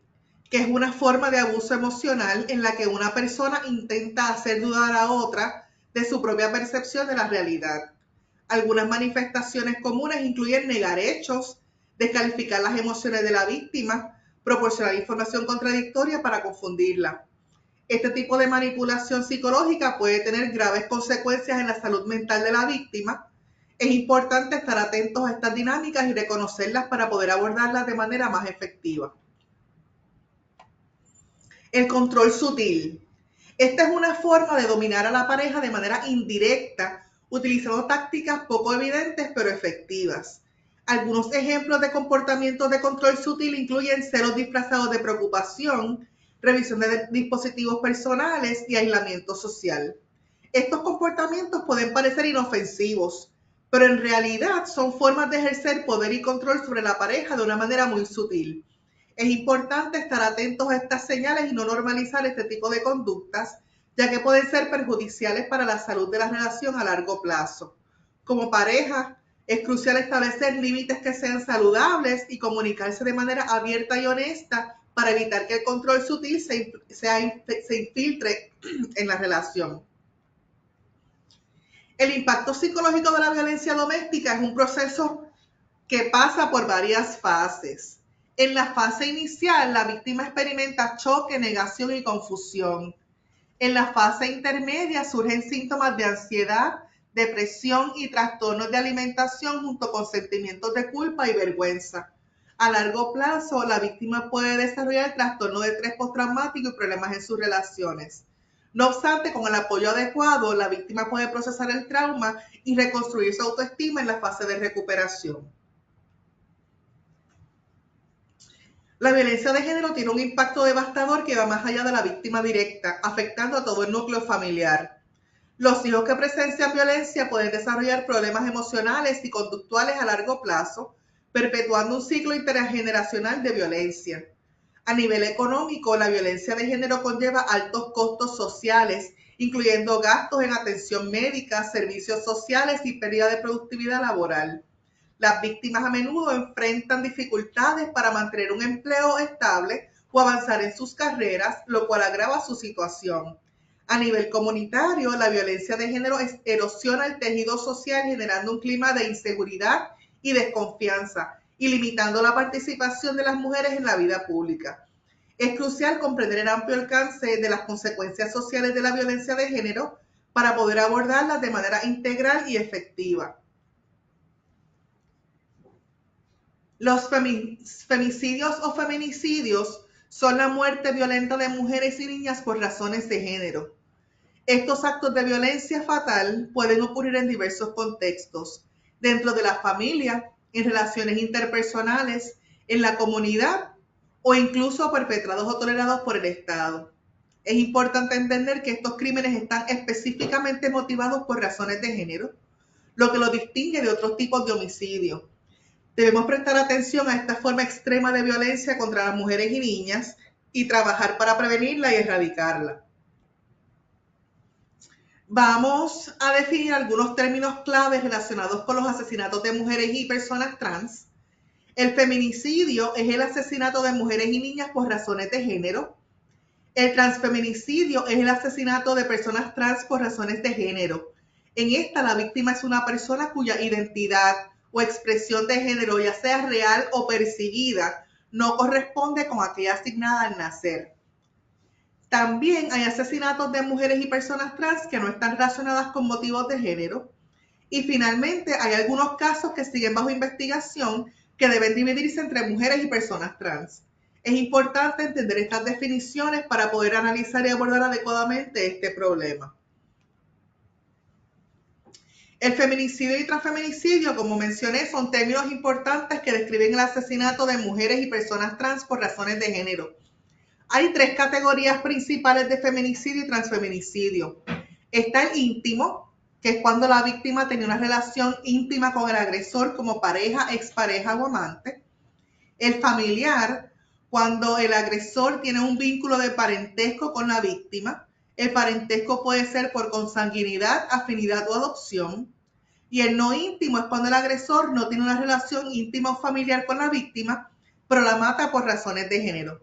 que es una forma de abuso emocional en la que una persona intenta hacer dudar a otra de su propia percepción de la realidad. Algunas manifestaciones comunes incluyen negar hechos, descalificar las emociones de la víctima, proporcionar información contradictoria para confundirla. Este tipo de manipulación psicológica puede tener graves consecuencias en la salud mental de la víctima. Es importante estar atentos a estas dinámicas y reconocerlas para poder abordarlas de manera más efectiva. El control sutil. Esta es una forma de dominar a la pareja de manera indirecta, utilizando tácticas poco evidentes pero efectivas. Algunos ejemplos de comportamientos de control sutil incluyen celos disfrazados de preocupación, revisión de dispositivos personales y aislamiento social. Estos comportamientos pueden parecer inofensivos, pero en realidad son formas de ejercer poder y control sobre la pareja de una manera muy sutil. Es importante estar atentos a estas señales y no normalizar este tipo de conductas, ya que pueden ser perjudiciales para la salud de la relación a largo plazo. Como pareja, es crucial establecer límites que sean saludables y comunicarse de manera abierta y honesta para evitar que el control sutil se infiltre en la relación. El impacto psicológico de la violencia doméstica es un proceso que pasa por varias fases. En la fase inicial, la víctima experimenta choque, negación y confusión. En la fase intermedia surgen síntomas de ansiedad, depresión y trastornos de alimentación junto con sentimientos de culpa y vergüenza. A largo plazo, la víctima puede desarrollar trastorno de estrés postraumático y problemas en sus relaciones. No obstante, con el apoyo adecuado, la víctima puede procesar el trauma y reconstruir su autoestima en la fase de recuperación. La violencia de género tiene un impacto devastador que va más allá de la víctima directa, afectando a todo el núcleo familiar. Los hijos que presencian violencia pueden desarrollar problemas emocionales y conductuales a largo plazo, perpetuando un ciclo intergeneracional de violencia. A nivel económico, la violencia de género conlleva altos costos sociales, incluyendo gastos en atención médica, servicios sociales y pérdida de productividad laboral. Las víctimas a menudo enfrentan dificultades para mantener un empleo estable o avanzar en sus carreras, lo cual agrava su situación. A nivel comunitario, la violencia de género erosiona el tejido social, generando un clima de inseguridad y desconfianza y limitando la participación de las mujeres en la vida pública. Es crucial comprender el amplio alcance de las consecuencias sociales de la violencia de género para poder abordarlas de manera integral y efectiva. Los femicidios o feminicidios son la muerte violenta de mujeres y niñas por razones de género. Estos actos de violencia fatal pueden ocurrir en diversos contextos, dentro de la familia, en relaciones interpersonales, en la comunidad o incluso perpetrados o tolerados por el Estado. Es importante entender que estos crímenes están específicamente motivados por razones de género, lo que los distingue de otros tipos de homicidio. Debemos prestar atención a esta forma extrema de violencia contra las mujeres y niñas y trabajar para prevenirla y erradicarla. Vamos a definir algunos términos claves relacionados con los asesinatos de mujeres y personas trans. El feminicidio es el asesinato de mujeres y niñas por razones de género. El transfeminicidio es el asesinato de personas trans por razones de género. En esta, la víctima es una persona cuya identidad o expresión de género, ya sea real o percibida, no corresponde con aquella asignada al nacer. También hay asesinatos de mujeres y personas trans que no están relacionadas con motivos de género. Y finalmente, hay algunos casos que siguen bajo investigación, que deben dividirse entre mujeres y personas trans. Es importante entender estas definiciones para poder analizar y abordar adecuadamente este problema. El feminicidio y transfeminicidio, como mencioné, son términos importantes que describen el asesinato de mujeres y personas trans por razones de género. Hay tres categorías principales de feminicidio y transfeminicidio. Está el íntimo, que es cuando la víctima tenía una relación íntima con el agresor como pareja, expareja o amante. El familiar, cuando el agresor tiene un vínculo de parentesco con la víctima. El parentesco puede ser por consanguinidad, afinidad o adopción. Y el no íntimo es cuando el agresor no tiene una relación íntima o familiar con la víctima, pero la mata por razones de género.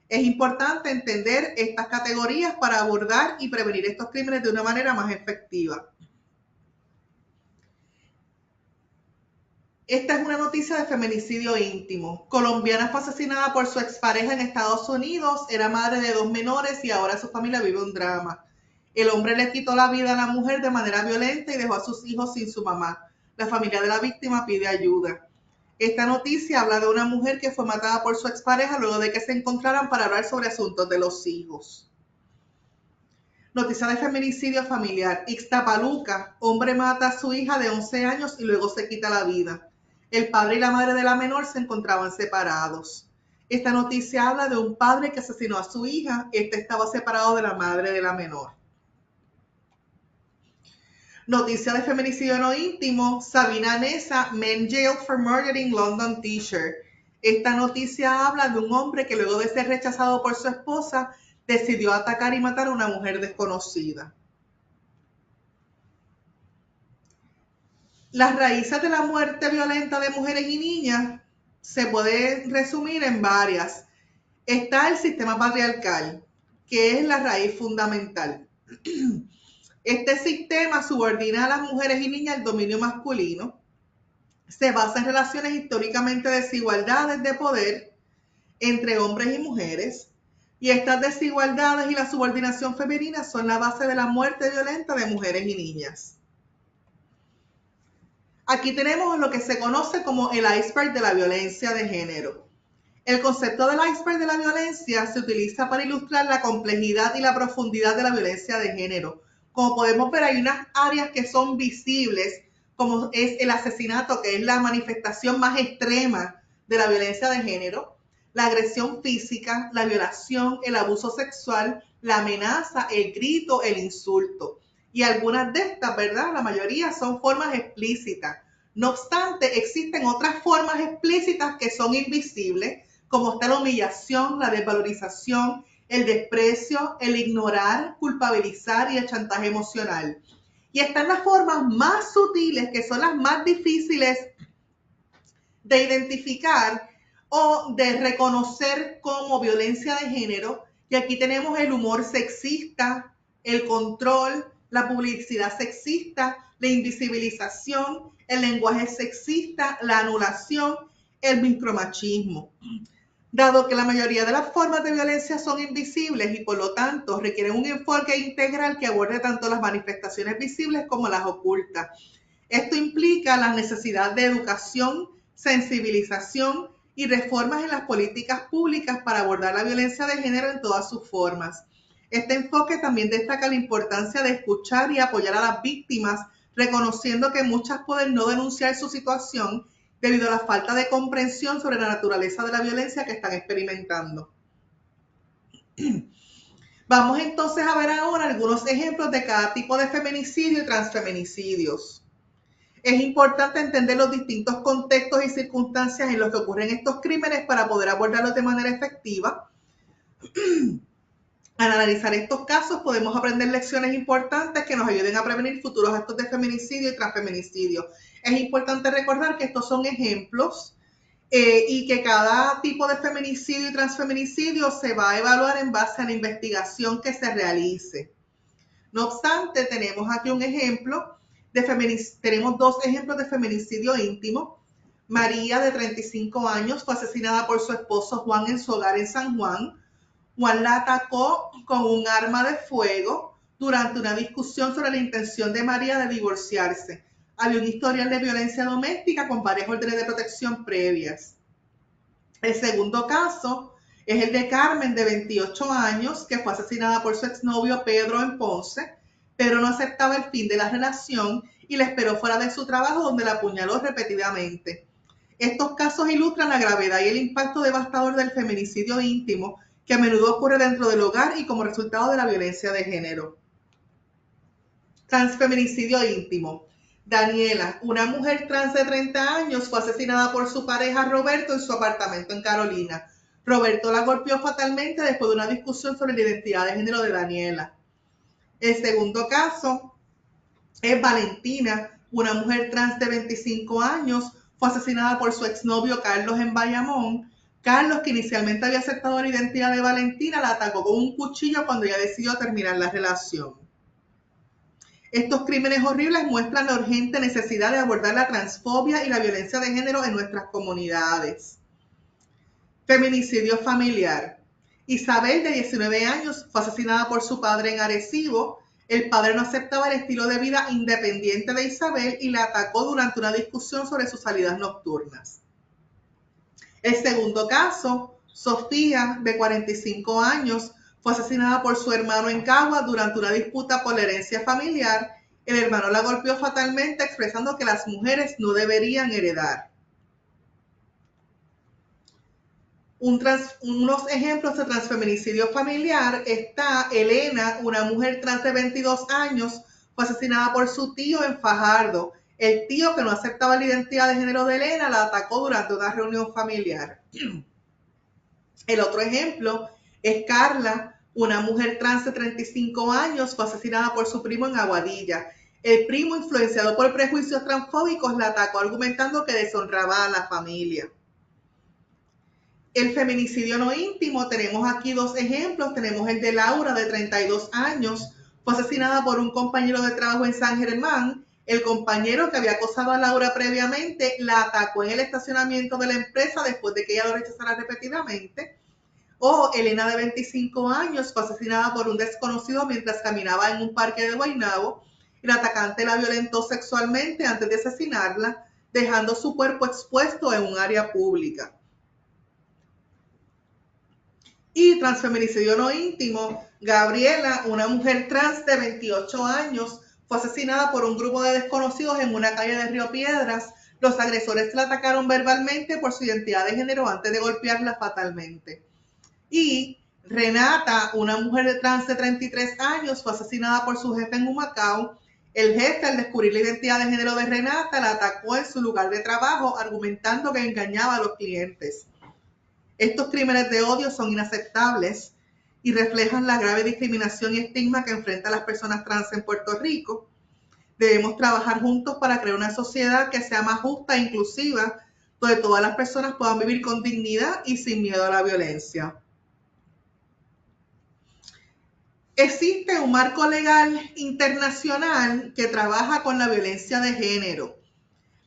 Es importante entender estas categorías para abordar y prevenir estos crímenes de una manera más efectiva. Esta es una noticia de feminicidio íntimo. Colombiana fue asesinada por su expareja en Estados Unidos, era madre de 2 menores y ahora su familia vive un drama. El hombre le quitó la vida a la mujer de manera violenta y dejó a sus hijos sin su mamá. La familia de la víctima pide ayuda. Esta noticia habla de una mujer que fue matada por su expareja luego de que se encontraran para hablar sobre asuntos de los hijos. Noticia de feminicidio familiar. Ixtapaluca, hombre mata a su hija de 11 años y luego se quita la vida. El padre y la madre de la menor se encontraban separados. Esta noticia habla de un padre que asesinó a su hija. Estaba separado de la madre de la menor. Noticia de feminicidio no íntimo. Sabina Nessa, men jailed for murdering London teacher. Esta noticia habla de un hombre que luego de ser rechazado por su esposa, decidió atacar y matar a una mujer desconocida. Las raíces de la muerte violenta de mujeres y niñas se puede resumir en varias. Está el sistema patriarcal, que es la raíz fundamental. Este sistema subordina a las mujeres y niñas al dominio masculino. Se basa en relaciones históricamente desigualdades de poder entre hombres y mujeres. Y estas desigualdades y la subordinación femenina son la base de la muerte violenta de mujeres y niñas. Aquí tenemos lo que se conoce como el iceberg de la violencia de género. El concepto del iceberg de la violencia se utiliza para ilustrar la complejidad y la profundidad de la violencia de género. Como podemos ver, hay unas áreas que son visibles, como es el asesinato, que es la manifestación más extrema de la violencia de género, la agresión física, la violación, el abuso sexual, la amenaza, el grito, el insulto. Y algunas de estas, ¿verdad? La mayoría son formas explícitas. No obstante, existen otras formas explícitas que son invisibles, como está la humillación, la desvalorización, el desprecio, el ignorar, culpabilizar y el chantaje emocional. Y están las formas más sutiles, que son las más difíciles de identificar o de reconocer como violencia de género. Y aquí tenemos el humor sexista, el control, la publicidad sexista, la invisibilización, el lenguaje sexista, la anulación, el micromachismo. Dado que la mayoría de las formas de violencia son invisibles y por lo tanto requieren un enfoque integral que aborde tanto las manifestaciones visibles como las ocultas. Esto implica la necesidad de educación, sensibilización y reformas en las políticas públicas para abordar la violencia de género en todas sus formas. Este enfoque también destaca la importancia de escuchar y apoyar a las víctimas, reconociendo que muchas pueden no denunciar su situación debido a la falta de comprensión sobre la naturaleza de la violencia que están experimentando. Vamos entonces a ver ahora algunos ejemplos de cada tipo de feminicidio y transfeminicidios. Es importante entender los distintos contextos y circunstancias en los que ocurren estos crímenes para poder abordarlos de manera efectiva. Al analizar estos casos podemos aprender lecciones importantes que nos ayuden a prevenir futuros actos de feminicidio y transfeminicidio. Es importante recordar que estos son ejemplos y que cada tipo de feminicidio y transfeminicidio se va a evaluar en base a la investigación que se realice. No obstante, tenemos aquí un ejemplo tenemos dos ejemplos de feminicidio íntimo. María, de 35 años, fue asesinada por su esposo Juan en su hogar en San Juan. Juan la atacó con un arma de fuego durante una discusión sobre la intención de María de divorciarse. había un historial de violencia doméstica con varias órdenes de protección previas. El segundo caso es el de Carmen, de 28 años, que fue asesinada por su exnovio Pedro en Ponce. Pedro no aceptaba el fin de la relación y la esperó fuera de su trabajo, donde la apuñaló repetidamente. Estos casos ilustran la gravedad y el impacto devastador del feminicidio íntimo, que a menudo ocurre dentro del hogar y como resultado de la violencia de género. Transfeminicidio íntimo. Daniela, una mujer trans de 30 años, fue asesinada por su pareja Roberto en su apartamento en Carolina. Roberto la golpeó fatalmente después de una discusión sobre la identidad de género de Daniela. El segundo caso es Valentina, una mujer trans de 25 años, fue asesinada por su exnovio Carlos en Bayamón. Carlos, que inicialmente había aceptado la identidad de Valentina, la atacó con un cuchillo cuando ella decidió terminar la relación. Estos crímenes horribles muestran la urgente necesidad de abordar la transfobia y la violencia de género en nuestras comunidades. Feminicidio familiar. Isabel, de 19 años, fue asesinada por su padre en Arecibo. El padre no aceptaba el estilo de vida independiente de Isabel y la atacó durante una discusión sobre sus salidas nocturnas. El segundo caso, Sofía, de 45 años, fue asesinada por su hermano en Cagua durante una disputa por la herencia familiar. El hermano la golpeó fatalmente, expresando que las mujeres no deberían heredar. Unos ejemplos de transfeminicidio familiar está Elena, una mujer trans de 22 años, fue asesinada por su tío en Fajardo. El tío, que no aceptaba la identidad de género de Elena, la atacó durante una reunión familiar. El otro ejemplo es Carla, una mujer trans de 35 años, fue asesinada por su primo en Aguadilla. El primo, influenciado por prejuicios transfóbicos, la atacó argumentando que deshonraba a la familia. El feminicidio no íntimo, tenemos aquí dos ejemplos. Tenemos el de Laura, de 32 años, fue asesinada por un compañero de trabajo en San Germán. El compañero, que había acosado a Laura previamente, la atacó en el estacionamiento de la empresa después de que ella lo rechazara repetidamente. O Elena, de 25 años, fue asesinada por un desconocido mientras caminaba en un parque de Guaynabo. El atacante la violentó sexualmente antes de asesinarla, dejando su cuerpo expuesto en un área pública. Y transfeminicidio no íntimo, Gabriela, una mujer trans de 28 años, fue asesinada por un grupo de desconocidos en una calle de Río Piedras. Los agresores la atacaron verbalmente por su identidad de género antes de golpearla fatalmente. Y Renata, una mujer trans de 33 años, fue asesinada por su jefe en Humacao. El jefe, al descubrir la identidad de género de Renata, la atacó en su lugar de trabajo, argumentando que engañaba a los clientes. Estos crímenes de odio son inaceptables y reflejan la grave discriminación y estigma que enfrentan las personas trans en Puerto Rico. Debemos trabajar juntos para crear una sociedad que sea más justa e inclusiva, donde todas las personas puedan vivir con dignidad y sin miedo a la violencia. Existe un marco legal internacional que trabaja con la violencia de género.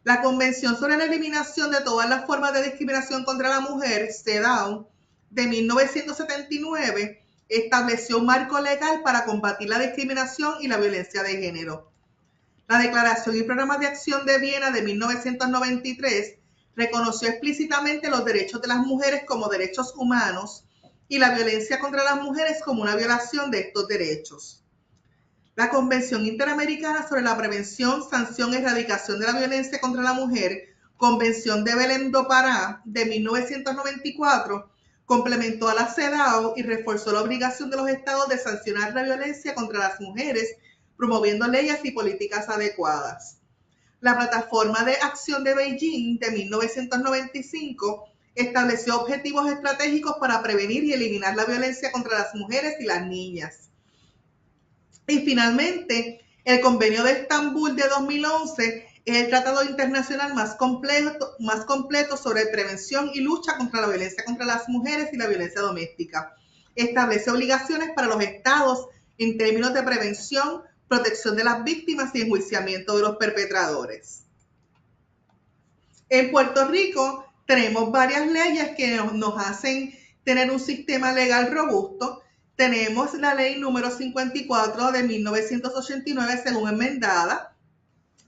La Convención sobre la Eliminación de todas las formas de discriminación contra la mujer, CEDAW, de 1979, estableció un marco legal para combatir la discriminación y la violencia de género. La Declaración y Programa de Acción de Viena de 1993 reconoció explícitamente los derechos de las mujeres como derechos humanos y la violencia contra las mujeres como una violación de estos derechos. La Convención Interamericana sobre la Prevención, Sanción y Erradicación de la Violencia contra la Mujer, Convención de Belém do Pará, de 1994, complementó a la CEDAW y reforzó la obligación de los estados de sancionar la violencia contra las mujeres, promoviendo leyes y políticas adecuadas. La Plataforma de Acción de Beijing, de 1995, estableció objetivos estratégicos para prevenir y eliminar la violencia contra las mujeres y las niñas. Y finalmente, el Convenio de Estambul de 2011 es el tratado internacional más completo sobre prevención y lucha contra la violencia contra las mujeres y la violencia doméstica. Establece obligaciones para los estados en términos de prevención, protección de las víctimas y enjuiciamiento de los perpetradores. En Puerto Rico tenemos varias leyes que nos hacen tener un sistema legal robusto. Tenemos la ley número 54 de 1989, según enmendada,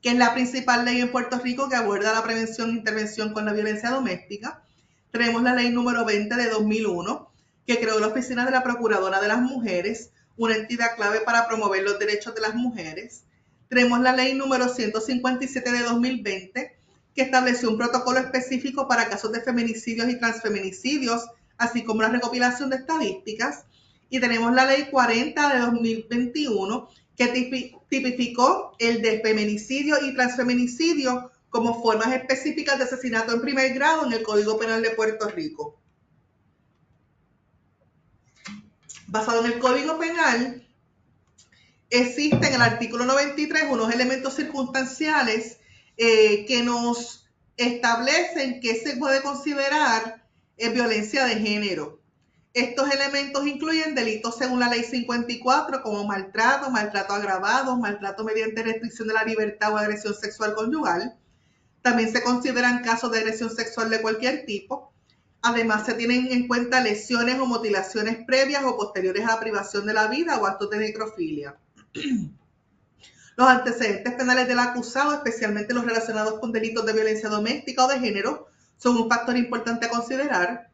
que es la principal ley en Puerto Rico que aborda la prevención e intervención con la violencia doméstica. Tenemos la ley número 20 de 2001, que creó la Oficina de la Procuradora de las Mujeres, una entidad clave para promover los derechos de las mujeres. Tenemos la ley número 157 de 2020, que estableció un protocolo específico para casos de feminicidios y transfeminicidios, así como la recopilación de estadísticas. Y tenemos la ley 40 de 2021, que tipificó el de feminicidio y transfeminicidio como formas específicas de asesinato en primer grado en el Código Penal de Puerto Rico. Basado en el Código Penal, existen en el artículo 93 unos elementos circunstanciales que nos establecen que se puede considerar violencia de género. Estos elementos incluyen delitos según la ley 54 como maltrato, maltrato agravado, maltrato mediante restricción de la libertad o agresión sexual conyugal. También se consideran casos de agresión sexual de cualquier tipo. Además, se tienen en cuenta lesiones o mutilaciones previas o posteriores a la privación de la vida o actos de necrofilia. Los antecedentes penales del acusado, especialmente los relacionados con delitos de violencia doméstica o de género, son un factor importante a considerar.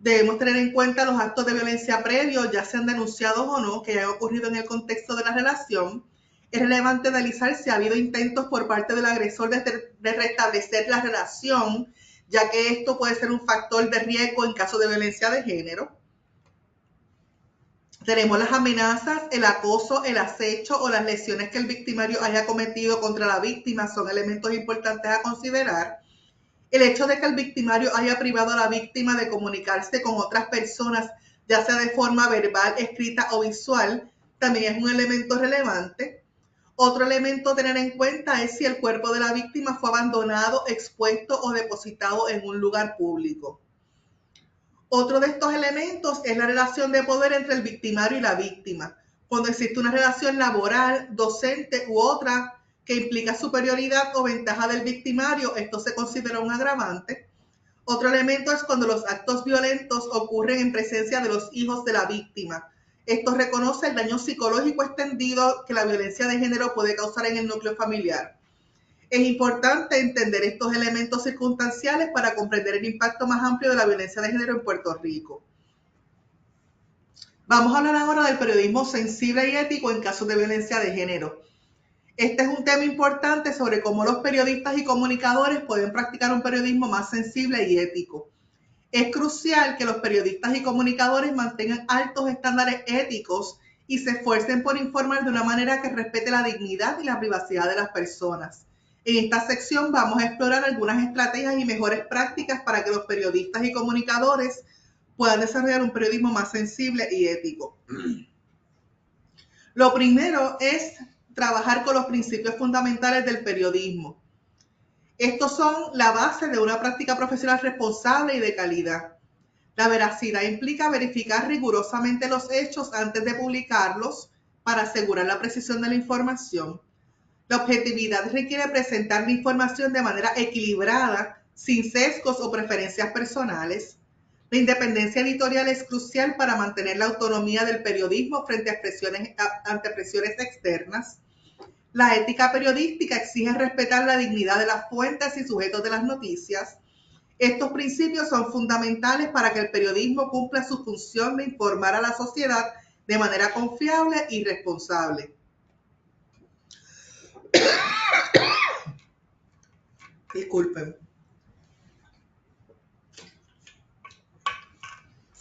Debemos tener en cuenta los actos de violencia previos, ya sean denunciados o no, que hayan ocurrido en el contexto de la relación. Es relevante analizar si ha habido intentos por parte del agresor de restablecer la relación, ya que esto puede ser un factor de riesgo en caso de violencia de género. Tenemos las amenazas, el acoso, el acecho o las lesiones que el victimario haya cometido contra la víctima son elementos importantes a considerar. El hecho de que el victimario haya privado a la víctima de comunicarse con otras personas, ya sea de forma verbal, escrita o visual, también es un elemento relevante. Otro elemento a tener en cuenta es si el cuerpo de la víctima fue abandonado, expuesto o depositado en un lugar público. Otro de estos elementos es la relación de poder entre el victimario y la víctima. Cuando existe una relación laboral, docente u otra que implica superioridad o ventaja del victimario, esto se considera un agravante. Otro elemento es cuando los actos violentos ocurren en presencia de los hijos de la víctima. Esto reconoce el daño psicológico extendido que la violencia de género puede causar en el núcleo familiar. Es importante entender estos elementos circunstanciales para comprender el impacto más amplio de la violencia de género en Puerto Rico. Vamos a hablar ahora del periodismo sensible y ético en casos de violencia de género. Este es un tema importante sobre cómo los periodistas y comunicadores pueden practicar un periodismo más sensible y ético. Es crucial que los periodistas y comunicadores mantengan altos estándares éticos y se esfuercen por informar de una manera que respete la dignidad y la privacidad de las personas. En esta sección vamos a explorar algunas estrategias y mejores prácticas para que los periodistas y comunicadores puedan desarrollar un periodismo más sensible y ético. Lo primero es trabajar con los principios fundamentales del periodismo. Estos son la base de una práctica profesional responsable y de calidad. La veracidad implica verificar rigurosamente los hechos antes de publicarlos para asegurar la precisión de la información. La objetividad requiere presentar la información de manera equilibrada, sin sesgos o preferencias personales. La independencia editorial es crucial para mantener la autonomía del periodismo frente a ante presiones externas. La ética periodística exige respetar la dignidad de las fuentes y sujetos de las noticias. Estos principios son fundamentales para que el periodismo cumpla su función de informar a la sociedad de manera confiable y responsable. Disculpen.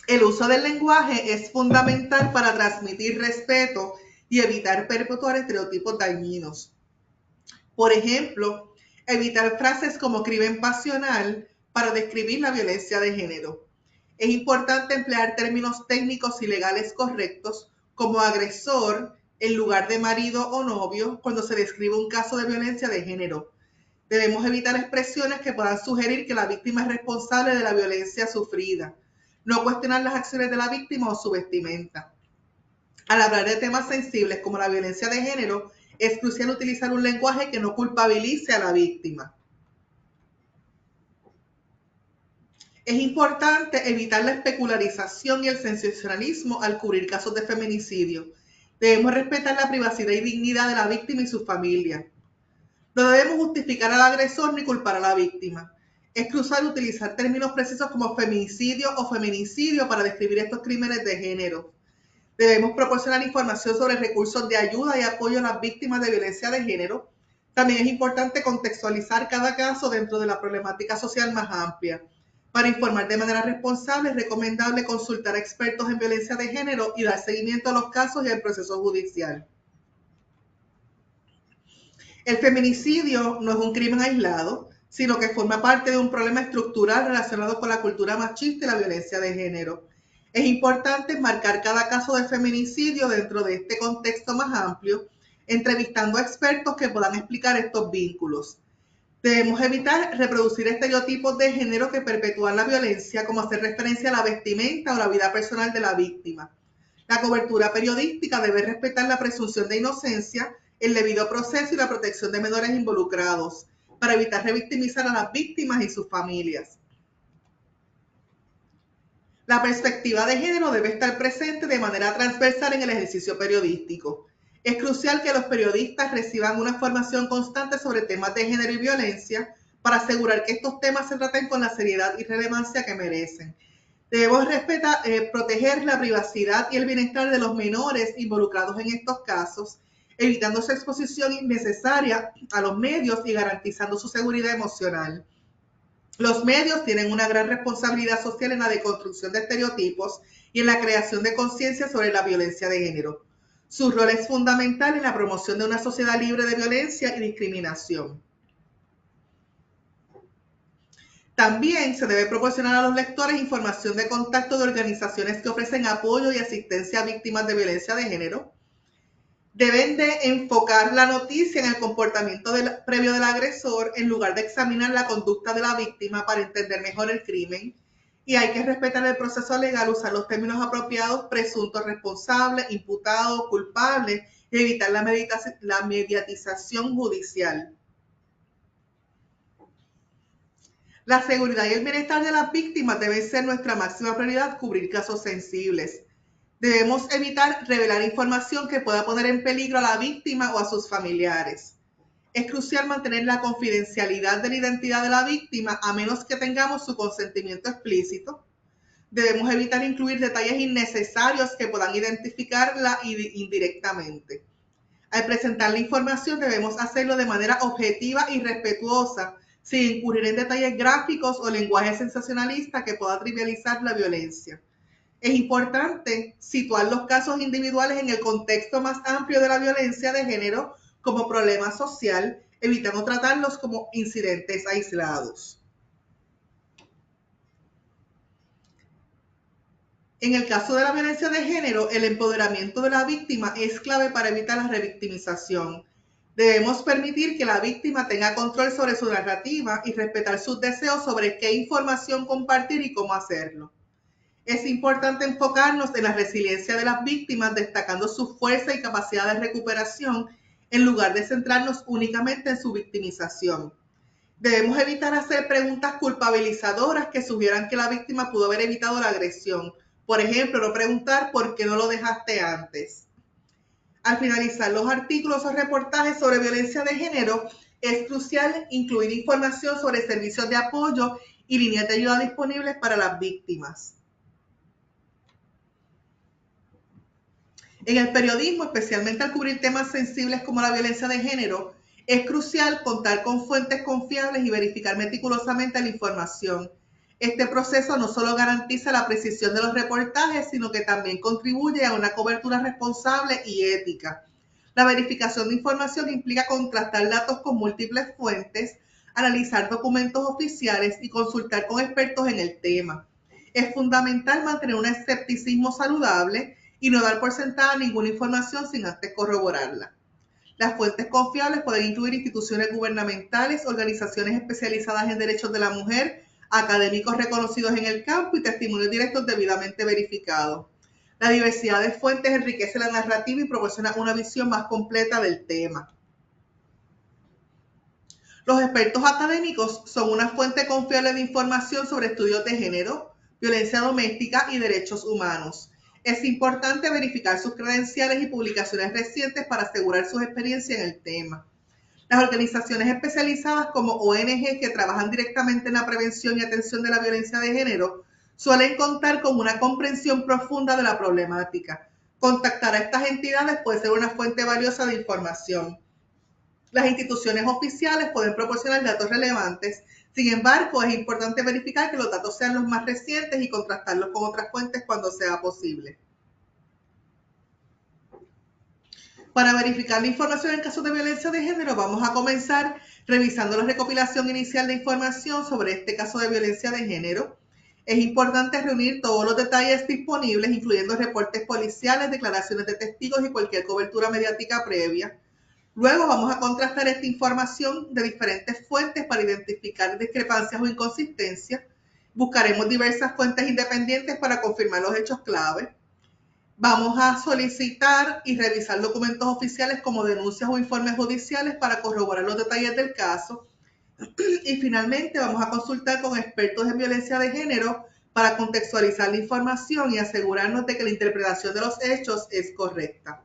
El uso del lenguaje es fundamental para transmitir respeto y evitar perpetuar estereotipos dañinos. Por ejemplo, evitar frases como crimen pasional para describir la violencia de género. Es importante emplear términos técnicos y legales correctos como agresor en lugar de marido o novio cuando se describe un caso de violencia de género. Debemos evitar expresiones que puedan sugerir que la víctima es responsable de la violencia sufrida. No cuestionar las acciones de la víctima o su vestimenta. Al hablar de temas sensibles como la violencia de género, es crucial utilizar un lenguaje que no culpabilice a la víctima. Es importante evitar la especularización y el sensacionalismo al cubrir casos de feminicidio. Debemos respetar la privacidad y dignidad de la víctima y su familia. No debemos justificar al agresor ni culpar a la víctima. Es crucial utilizar términos precisos como feminicidio o feminicidio para describir estos crímenes de género. Debemos proporcionar información sobre recursos de ayuda y apoyo a las víctimas de violencia de género. También es importante contextualizar cada caso dentro de la problemática social más amplia. Para informar de manera responsable, es recomendable consultar a expertos en violencia de género y dar seguimiento a los casos y al proceso judicial. El feminicidio no es un crimen aislado, sino que forma parte de un problema estructural relacionado con la cultura machista y la violencia de género. Es importante marcar cada caso de feminicidio dentro de este contexto más amplio, entrevistando a expertos que puedan explicar estos vínculos. Debemos evitar reproducir estereotipos de género que perpetúan la violencia, como hacer referencia a la vestimenta o la vida personal de la víctima. La cobertura periodística debe respetar la presunción de inocencia, el debido proceso y la protección de menores involucrados, para evitar revictimizar a las víctimas y sus familias. La perspectiva de género debe estar presente de manera transversal en el ejercicio periodístico. Es crucial que los periodistas reciban una formación constante sobre temas de género y violencia para asegurar que estos temas se traten con la seriedad y relevancia que merecen. Debemos proteger la privacidad y el bienestar de los menores involucrados en estos casos, evitando su exposición innecesaria a los medios y garantizando su seguridad emocional. Los medios tienen una gran responsabilidad social en la deconstrucción de estereotipos y en la creación de conciencia sobre la violencia de género. Su rol es fundamental en la promoción de una sociedad libre de violencia y discriminación. También se debe proporcionar a los lectores información de contacto de organizaciones que ofrecen apoyo y asistencia a víctimas de violencia de género. Deben de enfocar la noticia en el comportamiento previo del agresor en lugar de examinar la conducta de la víctima para entender mejor el crimen. Y hay que respetar el proceso legal, usar los términos apropiados, presunto responsable, imputado, culpable, y evitar la mediatización judicial. La seguridad y el bienestar de las víctimas deben ser nuestra máxima prioridad, cubrir casos sensibles. Debemos evitar revelar información que pueda poner en peligro a la víctima o a sus familiares. Es crucial mantener la confidencialidad de la identidad de la víctima a menos que tengamos su consentimiento explícito. Debemos evitar incluir detalles innecesarios que puedan identificarla indirectamente. Al presentar la información debemos hacerlo de manera objetiva y respetuosa, sin incurrir en detalles gráficos o lenguaje sensacionalista que pueda trivializar la violencia. Es importante situar los casos individuales en el contexto más amplio de la violencia de género como problema social, evitando tratarlos como incidentes aislados. En el caso de la violencia de género, el empoderamiento de la víctima es clave para evitar la revictimización. Debemos permitir que la víctima tenga control sobre su narrativa y respetar sus deseos sobre qué información compartir y cómo hacerlo. Es importante enfocarnos en la resiliencia de las víctimas, destacando su fuerza y capacidad de recuperación, en lugar de centrarnos únicamente en su victimización. Debemos evitar hacer preguntas culpabilizadoras que sugieran que la víctima pudo haber evitado la agresión. Por ejemplo, no preguntar por qué no lo dejaste antes. Al finalizar los artículos o reportajes sobre violencia de género, es crucial incluir información sobre servicios de apoyo y líneas de ayuda disponibles para las víctimas. En el periodismo, especialmente al cubrir temas sensibles como la violencia de género, es crucial contar con fuentes confiables y verificar meticulosamente la información. Este proceso no solo garantiza la precisión de los reportajes, sino que también contribuye a una cobertura responsable y ética. La verificación de información implica contrastar datos con múltiples fuentes, analizar documentos oficiales y consultar con expertos en el tema. Es fundamental mantener un escepticismo saludable y no dar por sentada ninguna información sin antes corroborarla. Las fuentes confiables pueden incluir instituciones gubernamentales, organizaciones especializadas en derechos de la mujer, académicos reconocidos en el campo y testimonios directos debidamente verificados. La diversidad de fuentes enriquece la narrativa y proporciona una visión más completa del tema. Los expertos académicos son una fuente confiable de información sobre estudios de género, violencia doméstica y derechos humanos. Es importante verificar sus credenciales y publicaciones recientes para asegurar su experiencia en el tema. Las organizaciones especializadas como ONG que trabajan directamente en la prevención y atención de la violencia de género suelen contar con una comprensión profunda de la problemática. Contactar a estas entidades puede ser una fuente valiosa de información. Las instituciones oficiales pueden proporcionar datos relevantes. Sin embargo, es importante verificar que los datos sean los más recientes y contrastarlos con otras fuentes cuando sea posible. Para verificar la información en casos de violencia de género, vamos a comenzar revisando la recopilación inicial de información sobre este caso de violencia de género. Es importante reunir todos los detalles disponibles, incluyendo reportes policiales, declaraciones de testigos y cualquier cobertura mediática previa. Luego vamos a contrastar esta información de diferentes fuentes para identificar discrepancias o inconsistencias. Buscaremos diversas fuentes independientes para confirmar los hechos clave. Vamos a solicitar y revisar documentos oficiales como denuncias o informes judiciales para corroborar los detalles del caso. Y finalmente vamos a consultar con expertos en violencia de género para contextualizar la información y asegurarnos de que la interpretación de los hechos es correcta.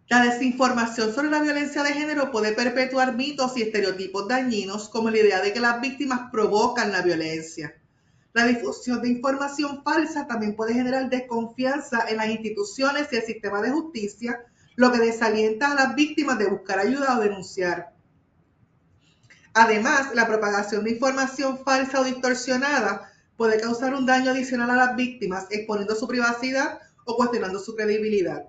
La desinformación sobre la violencia de género puede perpetuar mitos y estereotipos dañinos, como la idea de que las víctimas provocan la violencia. La difusión de información falsa también puede generar desconfianza en las instituciones y el sistema de justicia, lo que desalienta a las víctimas de buscar ayuda o denunciar. Además, la propagación de información falsa o distorsionada puede causar un daño adicional a las víctimas, exponiendo su privacidad o cuestionando su credibilidad.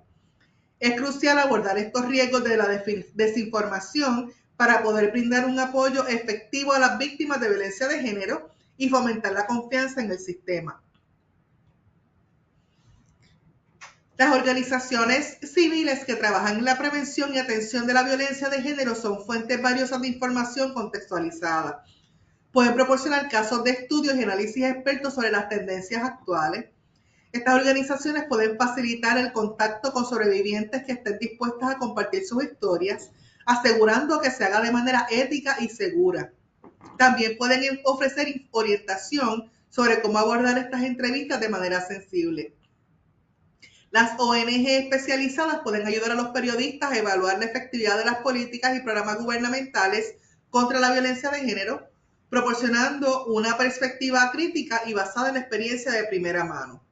Es crucial abordar estos riesgos de la desinformación para poder brindar un apoyo efectivo a las víctimas de violencia de género y fomentar la confianza en el sistema. Las organizaciones civiles que trabajan en la prevención y atención de la violencia de género son fuentes valiosas de información contextualizada. Pueden proporcionar casos de estudios y análisis expertos sobre las tendencias actuales. Estas organizaciones pueden facilitar el contacto con sobrevivientes que estén dispuestas a compartir sus historias, asegurando que se haga de manera ética y segura. También pueden ofrecer orientación sobre cómo abordar estas entrevistas de manera sensible. Las ONG especializadas pueden ayudar a los periodistas a evaluar la efectividad de las políticas y programas gubernamentales contra la violencia de género, proporcionando una perspectiva crítica y basada en la experiencia de primera mano.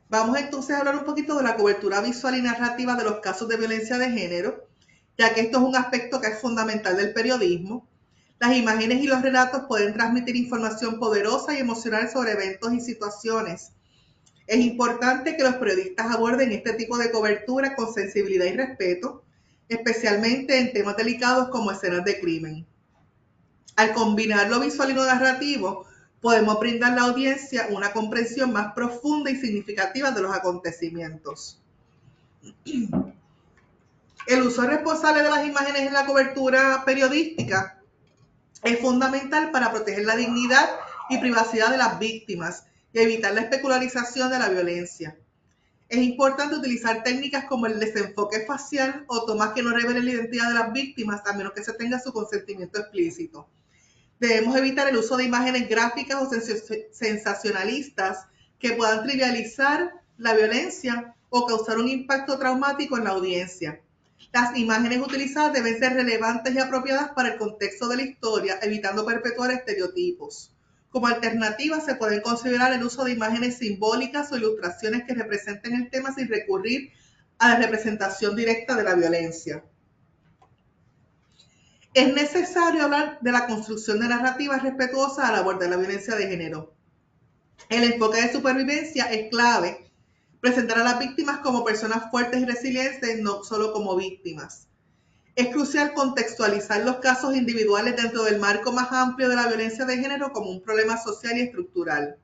Vamos entonces a hablar un poquito de la cobertura visual y narrativa de los casos de violencia de género, ya que esto es un aspecto que es fundamental del periodismo. Las imágenes y los relatos pueden transmitir información poderosa y emocional sobre eventos y situaciones. Es importante que los periodistas aborden este tipo de cobertura con sensibilidad y respeto, especialmente en temas delicados como escenas de crimen. Al combinar lo visual y lo narrativo, podemos brindar a la audiencia una comprensión más profunda y significativa de los acontecimientos. El uso responsable de las imágenes en la cobertura periodística es fundamental para proteger la dignidad y privacidad de las víctimas y evitar la especularización de la violencia. Es importante utilizar técnicas como el desenfoque facial o tomas que no revelen la identidad de las víctimas a menos que se tenga su consentimiento explícito. Debemos evitar el uso de imágenes gráficas o sensacionalistas que puedan trivializar la violencia o causar un impacto traumático en la audiencia. Las imágenes utilizadas deben ser relevantes y apropiadas para el contexto de la historia, evitando perpetuar estereotipos. Como alternativa, se pueden considerar el uso de imágenes simbólicas o ilustraciones que representen el tema sin recurrir a la representación directa de la violencia. Es necesario hablar de la construcción de narrativas respetuosas al abordar la violencia de género. El enfoque de supervivencia es clave. Presentar a las víctimas como personas fuertes y resilientes, no solo como víctimas. Es crucial contextualizar los casos individuales dentro del marco más amplio de la violencia de género como un problema social y estructural.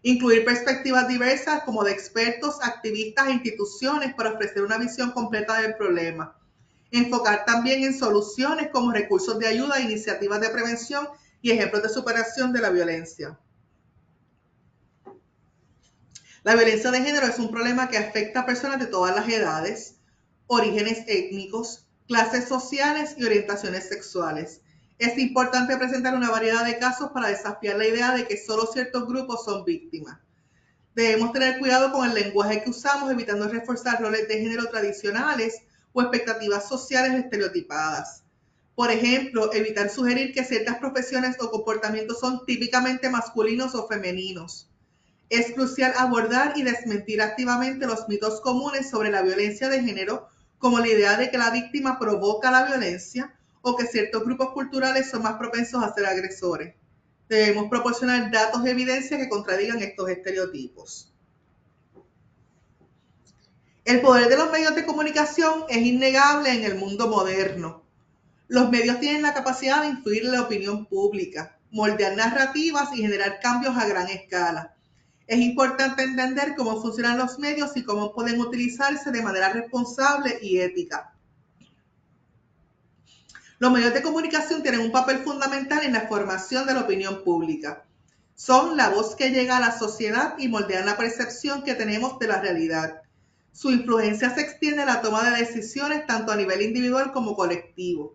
Incluir perspectivas diversas como de expertos, activistas e instituciones para ofrecer una visión completa del problema. Enfocar también en soluciones como recursos de ayuda, iniciativas de prevención y ejemplos de superación de la violencia. La violencia de género es un problema que afecta a personas de todas las edades, orígenes étnicos, clases sociales y orientaciones sexuales. Es importante presentar una variedad de casos para desafiar la idea de que solo ciertos grupos son víctimas. Debemos tener cuidado con el lenguaje que usamos, evitando reforzar roles de género tradicionales o expectativas sociales estereotipadas. Por ejemplo, evitar sugerir que ciertas profesiones o comportamientos son típicamente masculinos o femeninos. Es crucial abordar y desmentir activamente los mitos comunes sobre la violencia de género, como la idea de que la víctima provoca la violencia o que ciertos grupos culturales son más propensos a ser agresores. Debemos proporcionar datos y evidencia que contradigan estos estereotipos. El poder de los medios de comunicación es innegable en el mundo moderno. Los medios tienen la capacidad de influir en la opinión pública, moldear narrativas y generar cambios a gran escala. Es importante entender cómo funcionan los medios y cómo pueden utilizarse de manera responsable y ética. Los medios de comunicación tienen un papel fundamental en la formación de la opinión pública. Son la voz que llega a la sociedad y moldean la percepción que tenemos de la realidad. Su influencia se extiende a la toma de decisiones tanto a nivel individual como colectivo.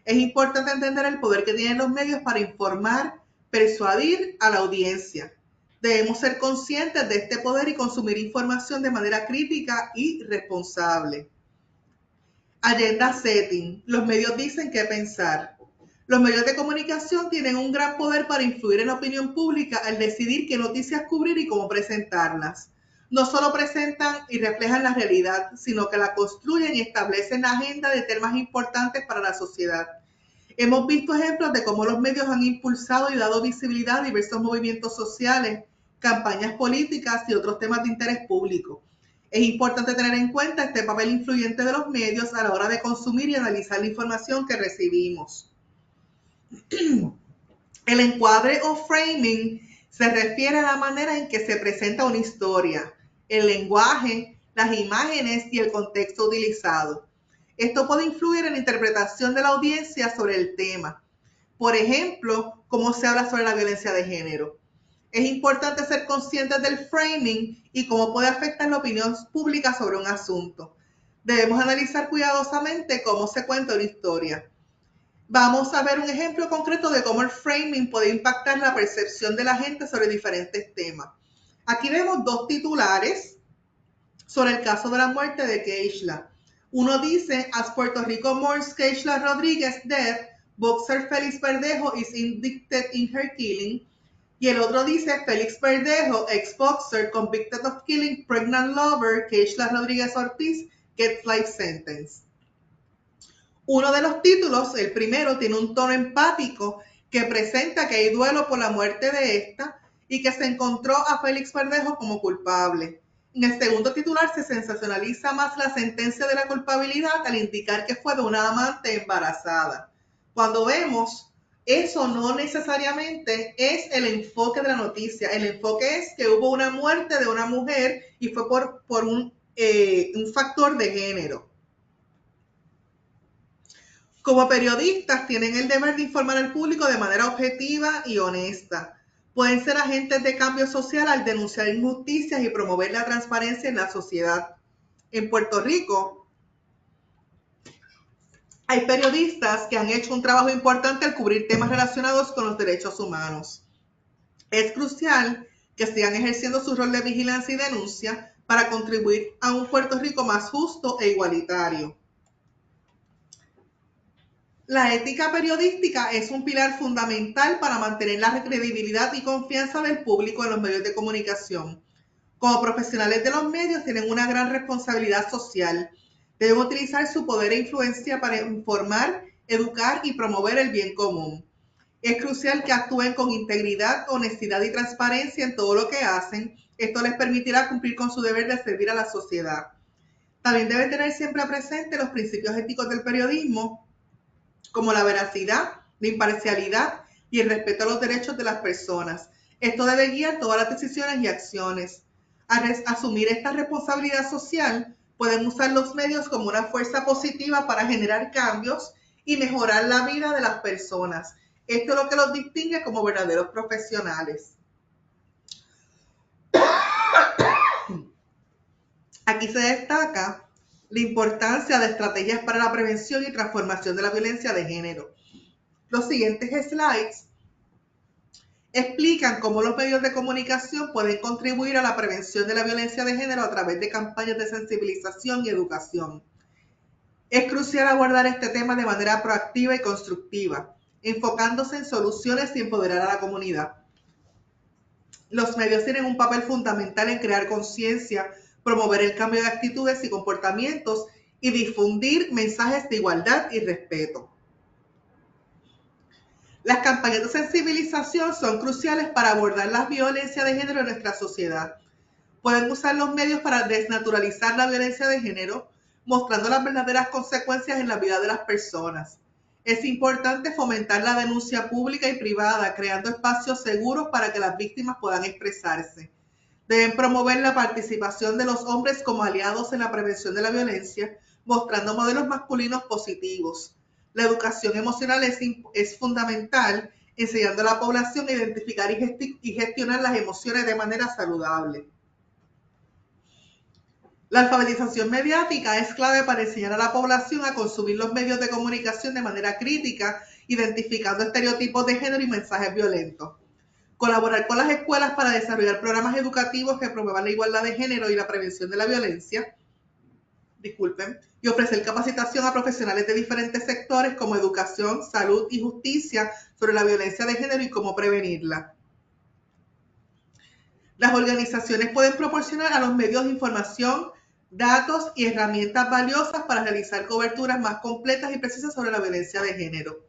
Es importante entender el poder que tienen los medios para informar, persuadir a la audiencia. Debemos ser conscientes de este poder y consumir información de manera crítica y responsable. Agenda setting. Los medios dicen qué pensar. Los medios de comunicación tienen un gran poder para influir en la opinión pública al decidir qué noticias cubrir y cómo presentarlas. No solo presentan y reflejan la realidad, sino que la construyen y establecen la agenda de temas importantes para la sociedad. Hemos visto ejemplos de cómo los medios han impulsado y dado visibilidad a diversos movimientos sociales, campañas políticas y otros temas de interés público. Es importante tener en cuenta este papel influyente de los medios a la hora de consumir y analizar la información que recibimos. El encuadre o framing se refiere a la manera en que se presenta una historia, el lenguaje, las imágenes y el contexto utilizado. Esto puede influir en la interpretación de la audiencia sobre el tema. Por ejemplo, cómo se habla sobre la violencia de género. Es importante ser conscientes del framing y cómo puede afectar la opinión pública sobre un asunto. Debemos analizar cuidadosamente cómo se cuenta una historia. Vamos a ver un ejemplo concreto de cómo el framing puede impactar la percepción de la gente sobre diferentes temas. Aquí vemos dos titulares sobre el caso de la muerte de Keishla. Uno dice, as Puerto Rico mourns Keishla Rodríguez death, boxer Félix Verdejo is indicted in her killing. Y el otro dice, Félix Verdejo, ex-boxer, convicted of killing pregnant lover, Keishla Rodríguez Ortiz, gets life sentence. Uno de los títulos, el primero, tiene un tono empático que presenta que hay duelo por la muerte de esta y que se encontró a Félix Verdejo como culpable. En el segundo titular se sensacionaliza más la sentencia de la culpabilidad al indicar que fue de una amante embarazada. Cuando vemos, eso no necesariamente es el enfoque de la noticia. El enfoque es que hubo una muerte de una mujer y fue por un factor de género. Como periodistas tienen el deber de informar al público de manera objetiva y honesta. Pueden ser agentes de cambio social al denunciar injusticias y promover la transparencia en la sociedad. En Puerto Rico hay periodistas que han hecho un trabajo importante al cubrir temas relacionados con los derechos humanos. Es crucial que sigan ejerciendo su rol de vigilancia y denuncia para contribuir a un Puerto Rico más justo e igualitario. La ética periodística es un pilar fundamental para mantener la credibilidad y confianza del público en los medios de comunicación. Como profesionales de los medios tienen una gran responsabilidad social. Deben utilizar su poder e influencia para informar, educar y promover el bien común. Es crucial que actúen con integridad, honestidad y transparencia en todo lo que hacen. Esto les permitirá cumplir con su deber de servir a la sociedad. También deben tener siempre presente los principios éticos del periodismo, como la veracidad, la imparcialidad y el respeto a los derechos de las personas. Esto debe guiar todas las decisiones y acciones. Al asumir esta responsabilidad social, pueden usar los medios como una fuerza positiva para generar cambios y mejorar la vida de las personas. Esto es lo que los distingue como verdaderos profesionales. Aquí se destaca la importancia de estrategias para la prevención y transformación de la violencia de género. Los siguientes slides explican cómo los medios de comunicación pueden contribuir a la prevención de la violencia de género a través de campañas de sensibilización y educación. Es crucial abordar este tema de manera proactiva y constructiva, enfocándose en soluciones y empoderar a la comunidad. Los medios tienen un papel fundamental en crear conciencia, promover el cambio de actitudes y comportamientos y difundir mensajes de igualdad y respeto. Las campañas de sensibilización son cruciales para abordar la violencia de género en nuestra sociedad. Pueden usar los medios para desnaturalizar la violencia de género, mostrando las verdaderas consecuencias en la vida de las personas. Es importante fomentar la denuncia pública y privada, creando espacios seguros para que las víctimas puedan expresarse. Deben promover la participación de los hombres como aliados en la prevención de la violencia, mostrando modelos masculinos positivos. La educación emocional es fundamental, enseñando a la población a identificar y gestionar las emociones de manera saludable. La alfabetización mediática es clave para enseñar a la población a consumir los medios de comunicación de manera crítica, identificando estereotipos de género y mensajes violentos. Colaborar con las escuelas para desarrollar programas educativos que promuevan la igualdad de género y la prevención de la violencia. Y ofrecer capacitación a profesionales de diferentes sectores como educación, salud y justicia sobre la violencia de género y cómo prevenirla. Las organizaciones pueden proporcionar a los medios información, datos y herramientas valiosas para realizar coberturas más completas y precisas sobre la violencia de género.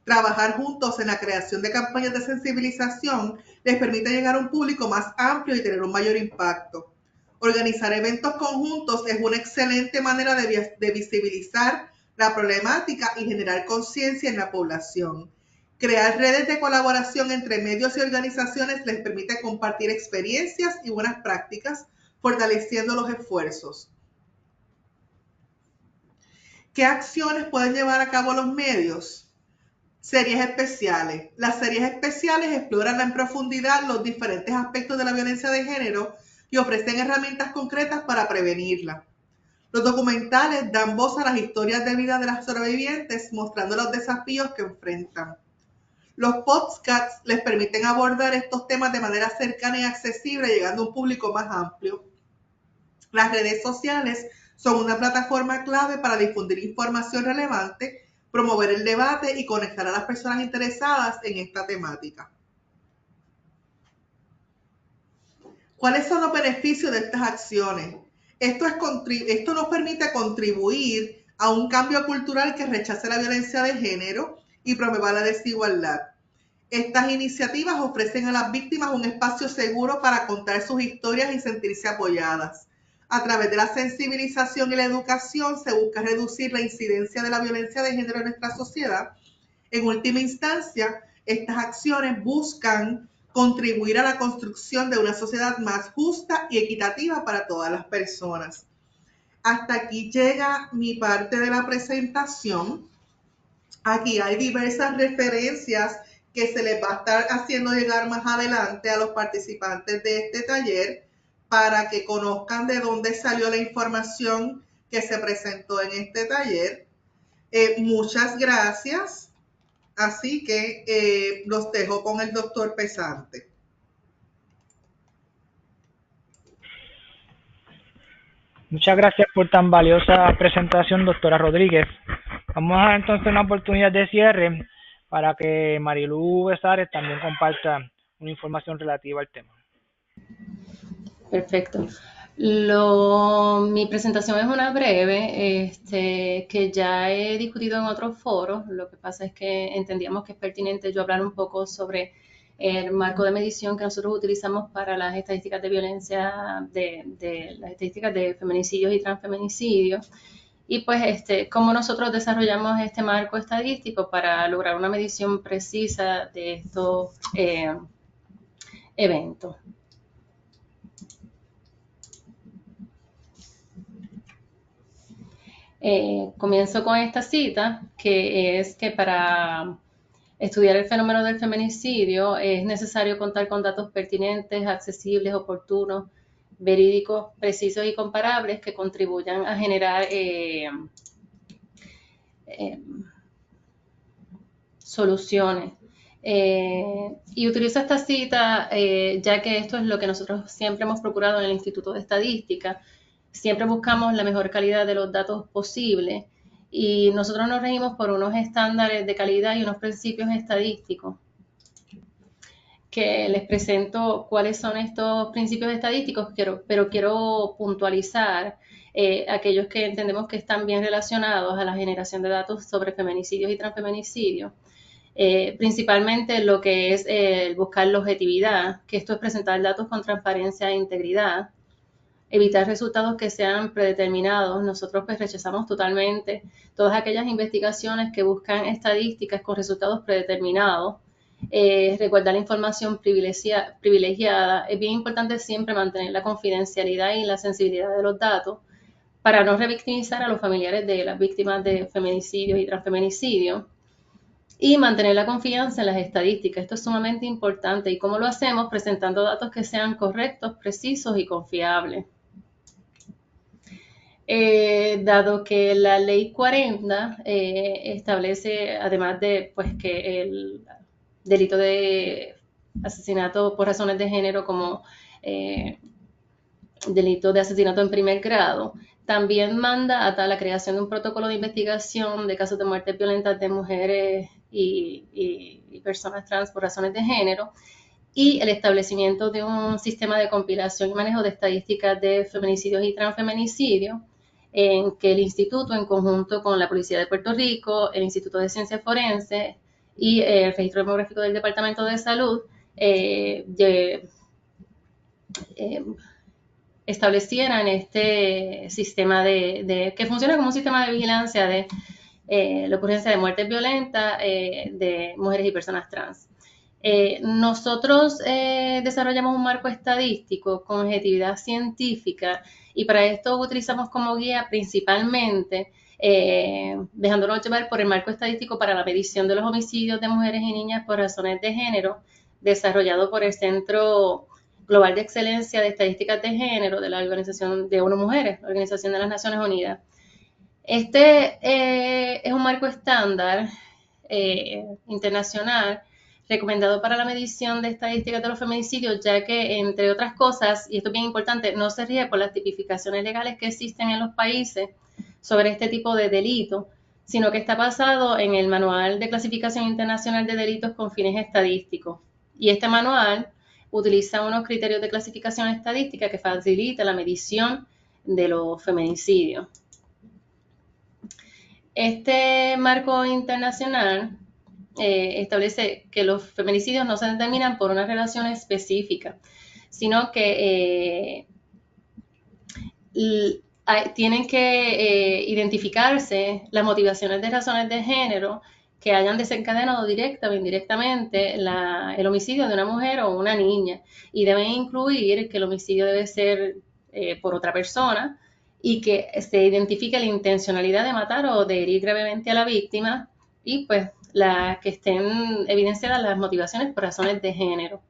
Trabajar juntos en la creación de campañas de sensibilización les permite llegar a un público más amplio y tener un mayor impacto. Organizar eventos conjuntos es una excelente manera de visibilizar la problemática y generar conciencia en la población. Crear redes de colaboración entre medios y organizaciones les permite compartir experiencias y buenas prácticas, fortaleciendo los esfuerzos. ¿Qué acciones pueden llevar a cabo los medios? Series especiales. Las series especiales exploran en profundidad los diferentes aspectos de la violencia de género y ofrecen herramientas concretas para prevenirla. Los documentales dan voz a las historias de vida de las sobrevivientes, mostrando los desafíos que enfrentan. Los podcasts les permiten abordar estos temas de manera cercana y accesible, llegando a un público más amplio. Las redes sociales son una plataforma clave para difundir información relevante, promover el debate y conectar a las personas interesadas en esta temática. ¿Cuáles son los beneficios de estas acciones? Esto nos permite contribuir a un cambio cultural que rechace la violencia de género y promueva la desigualdad. Estas iniciativas ofrecen a las víctimas un espacio seguro para contar sus historias y sentirse apoyadas. A través de la sensibilización y la educación se busca reducir la incidencia de la violencia de género en nuestra sociedad. En última instancia, estas acciones buscan contribuir a la construcción de una sociedad más justa y equitativa para todas las personas. Hasta aquí llega mi parte de la presentación. Aquí hay diversas referencias que se les va a estar haciendo llegar más adelante a los participantes de este taller para que conozcan de dónde salió la información que se presentó en este taller. Muchas gracias. Así que los dejo con el doctor Pesante. Muchas gracias por tan valiosa presentación, doctora Rodríguez. Vamos a dar entonces una oportunidad de cierre para que Marilu Besares también comparta una información relativa al tema. Perfecto. Mi presentación es una breve, que ya he discutido en otros foros. Lo que pasa es que entendíamos que es pertinente yo hablar un poco sobre el marco de medición que nosotros utilizamos para las estadísticas de violencia, de las estadísticas de feminicidios y transfeminicidios. Y pues cómo nosotros desarrollamos este marco estadístico para lograr una medición precisa de estos eventos. Comienzo con esta cita, que es que para estudiar el fenómeno del feminicidio es necesario contar con datos pertinentes, accesibles, oportunos, verídicos, precisos y comparables que contribuyan a generar soluciones. Y utilizo esta cita ya que esto es lo que nosotros siempre hemos procurado en el Instituto de Estadística. Siempre buscamos la mejor calidad de los datos posible y nosotros nos regimos por unos estándares de calidad y unos principios estadísticos que les presento cuáles son estos principios estadísticos, pero quiero puntualizar aquellos que entendemos que están bien relacionados a la generación de datos sobre feminicidios y transfeminicidios. Principalmente lo que es buscar la objetividad, que esto es presentar datos con transparencia e integridad, evitar resultados que sean predeterminados. Nosotros pues rechazamos totalmente todas aquellas investigaciones que buscan estadísticas con resultados predeterminados. Recordar la información privilegiada. Es bien importante siempre mantener la confidencialidad y la sensibilidad de los datos para no revictimizar a los familiares de las víctimas de feminicidios y transfeminicidios. Y mantener la confianza en las estadísticas. Esto es sumamente importante. ¿Y cómo lo hacemos? Presentando datos que sean correctos, precisos y confiables. Dado que la ley 40 establece, además de pues, que el delito de asesinato por razones de género como delito de asesinato en primer grado, también manda a la creación de un protocolo de investigación de casos de muertes violentas de mujeres y personas trans por razones de género, y el establecimiento de un sistema de compilación y manejo de estadísticas de feminicidios y transfeminicidios, en que el instituto, en conjunto con la Policía de Puerto Rico, el Instituto de Ciencias Forenses y el Registro Demográfico del Departamento de Salud, establecieran este sistema que funciona como un sistema de vigilancia de la ocurrencia de muertes violentas de mujeres y personas trans. Nosotros desarrollamos un marco estadístico con objetividad científica y para esto utilizamos como guía principalmente dejándonos llevar por el marco estadístico para la medición de los homicidios de mujeres y niñas por razones de género, desarrollado por el Centro Global de Excelencia de Estadísticas de Género de la Organización de ONU Mujeres, la Organización de las Naciones Unidas. Este es un marco estándar internacional recomendado para la medición de estadísticas de los feminicidios, ya que, entre otras cosas, y esto es bien importante, no se rige por las tipificaciones legales que existen en los países sobre este tipo de delito, sino que está basado en el Manual de Clasificación Internacional de Delitos con fines estadísticos. Y este manual utiliza unos criterios de clasificación estadística que facilita la medición de los feminicidios. Este marco internacional establece que los feminicidios no se determinan por una relación específica, sino que tienen que identificarse las motivaciones de razones de género que hayan desencadenado directa o indirectamente el homicidio de una mujer o una niña, y deben incluir que el homicidio debe ser por otra persona y que se identifique la intencionalidad de matar o de herir gravemente a la víctima, y pues que estén evidenciadas las motivaciones por razones de género.